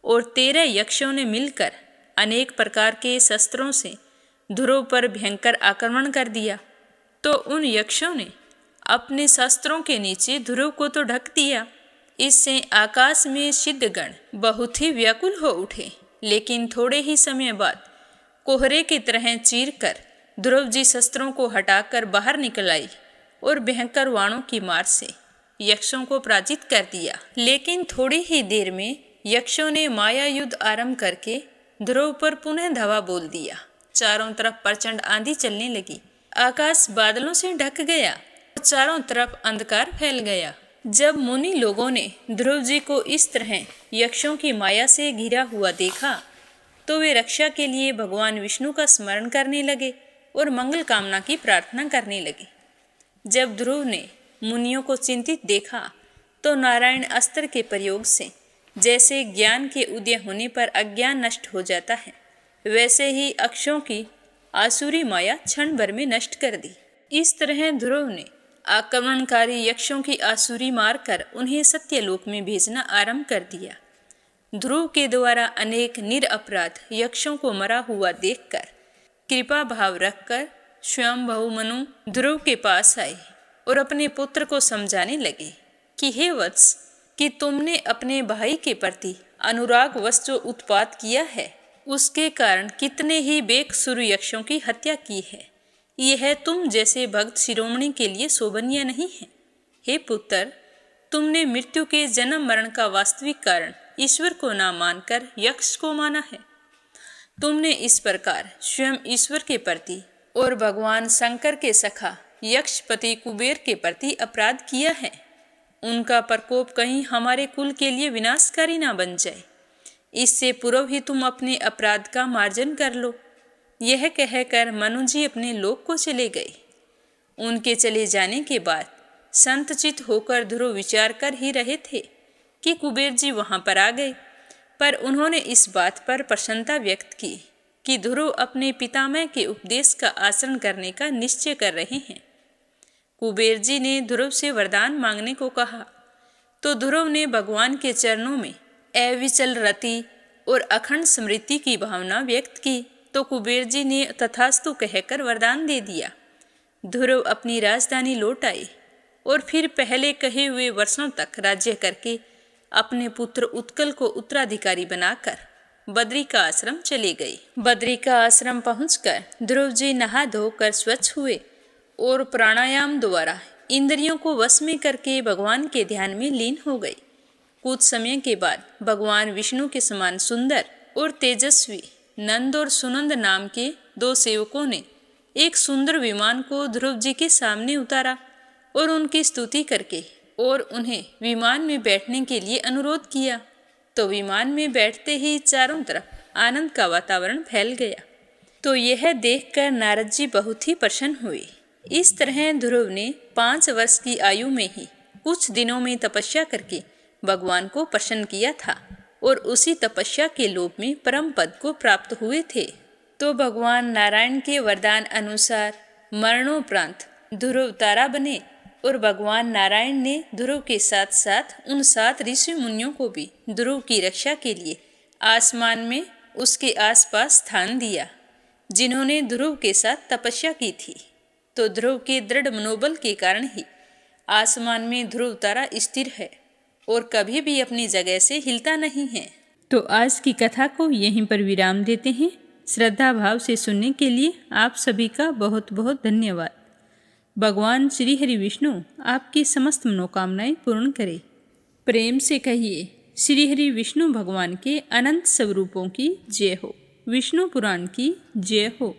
और 13 यक्षों ने मिलकर अनेक प्रकार के शस्त्रों से ध्रुव पर भयंकर आक्रमण कर दिया, तो उन यक्षों ने अपने शस्त्रों के नीचे ध्रुव को तो ढक दिया। इससे आकाश में सिद्धगण बहुत ही व्याकुल हो उठे, लेकिन थोड़े ही समय बाद कोहरे की तरह चीर कर ध्रुव जी शस्त्रों को हटाकर बाहर निकल आई और भयंकर वाणों की मार से यक्षों को पराजित कर दिया। लेकिन थोड़ी ही देर में यक्षों ने माया युद्ध आरंभ करके ध्रुव पर पुनः धावा बोल दिया। चारों तरफ प्रचंड आंधी चलने लगी, आकाश बादलों से ढक गया और चारों तरफ अंधकार फैल गया। जब मुनि लोगों ने ध्रुव जी को इस तरह यक्षों की माया से घिरा हुआ देखा, तो वे रक्षा के लिए भगवान विष्णु का स्मरण करने लगे और मंगल कामना की प्रार्थना करने लगे। जब ध्रुव ने मुनियों को चिंतित देखा, तो नारायण अस्त्र के प्रयोग से जैसे ज्ञान के उदय होने पर अज्ञान नष्ट हो जाता है, वैसे ही अक्षों की आसुरी माया क्षण भर में नष्ट कर दी। इस तरह ध्रुव ने आक्रमणकारी यक्षों की आसुरी मारकर उन्हें सत्यलोक में भेजना आरंभ कर दिया। ध्रुव के द्वारा अनेक निरपराध यक्षों को मरा हुआ देखकर कृपा भाव रखकर स्वयं बहुमनु ध्रुव के पास आए और अपने पुत्र को समझाने लगे कि हे वत्स, कि तुमने अपने भाई के प्रति अनुरागवश जो उत्पात किया है, उसके कारण कितने ही बेकसूर यक्षों की हत्या की है। यह तुम जैसे भक्त शिरोमणि के लिए शोभनीय नहीं है। हे पुत्र, तुमने मृत्यु के जन्म मरण का वास्तविक कारण ईश्वर को ना मानकर यक्ष को माना है। तुमने इस प्रकार स्वयं ईश्वर के प्रति और भगवान शंकर के सखा यक्षपति कुबेर के प्रति अपराध किया है। उनका प्रकोप कहीं हमारे कुल के लिए विनाशकारी ना बन जाए, इससे पूर्व ही तुम अपने अपराध का मार्जन कर लो। यह कहकर मनु जी अपने लोक को चले गए। उनके चले जाने के बाद संतचित होकर ध्रुव विचार कर ही रहे थे कि कुबेर जी वहां पर आ गए, पर उन्होंने इस बात पर प्रसन्नता व्यक्त की कि ध्रुव अपने पितामह के उपदेश का आचरण करने का निश्चय कर रहे हैं। कुबेर जी ने ध्रुव से वरदान मांगने को कहा, तो ध्रुव ने भगवान के चरणों में अविचल रति और अखंड स्मृति की भावना व्यक्त की, तो कुबेर जी ने तथास्तु कहकर वरदान दे दिया। ध्रुव अपनी राजधानी लौट आए और फिर पहले कहे हुए वर्षों तक राज्य करके अपने पुत्र उत्कल को उत्तराधिकारी बनाकर बद्री का आश्रम चले गए। बद्री का आश्रम पहुंचकर ध्रुव जी नहा धोकर स्वच्छ हुए और प्राणायाम द्वारा इंद्रियों को वश में करके भगवान के ध्यान में लीन हो गए। कुछ समय के बाद भगवान विष्णु के समान सुंदर और तेजस्वी नंद और सुनंद नाम के दो सेवकों ने एक सुंदर विमान को ध्रुव जी के सामने उतारा और उनकी स्तुति करके और उन्हें विमान में बैठने के लिए अनुरोध किया। तो विमान में बैठते ही चारों तरफ आनंद का वातावरण फैल गया। तो यह देखकर नारद जी बहुत ही प्रसन्न हुए। इस तरह ध्रुव ने 5 वर्ष की आयु में ही कुछ दिनों में तपस्या करके भगवान को प्रसन्न किया था और उसी तपस्या के लोभ में परम पद को प्राप्त हुए थे। तो भगवान नारायण के वरदान अनुसार मरणोपरांत ध्रुव तारा बने और भगवान नारायण ने ध्रुव के साथ साथ उन 7 ऋषि मुनियों को भी ध्रुव की रक्षा के लिए आसमान में उसके आसपास स्थान दिया, जिन्होंने ध्रुव के साथ तपस्या की थी। तो ध्रुव के दृढ़ मनोबल के कारण ही आसमान में ध्रुव तारा स्थिर है और कभी भी अपनी जगह से हिलता नहीं है। तो आज की कथा को यहीं पर विराम देते हैं। श्रद्धा भाव से सुनने के लिए आप सभी का बहुत बहुत धन्यवाद। भगवान श्री हरि विष्णु आपकी समस्त मनोकामनाएं पूर्ण करे। प्रेम से कहिए श्री हरि विष्णु भगवान के अनंत स्वरूपों की जय हो। विष्णु पुराण की जय हो।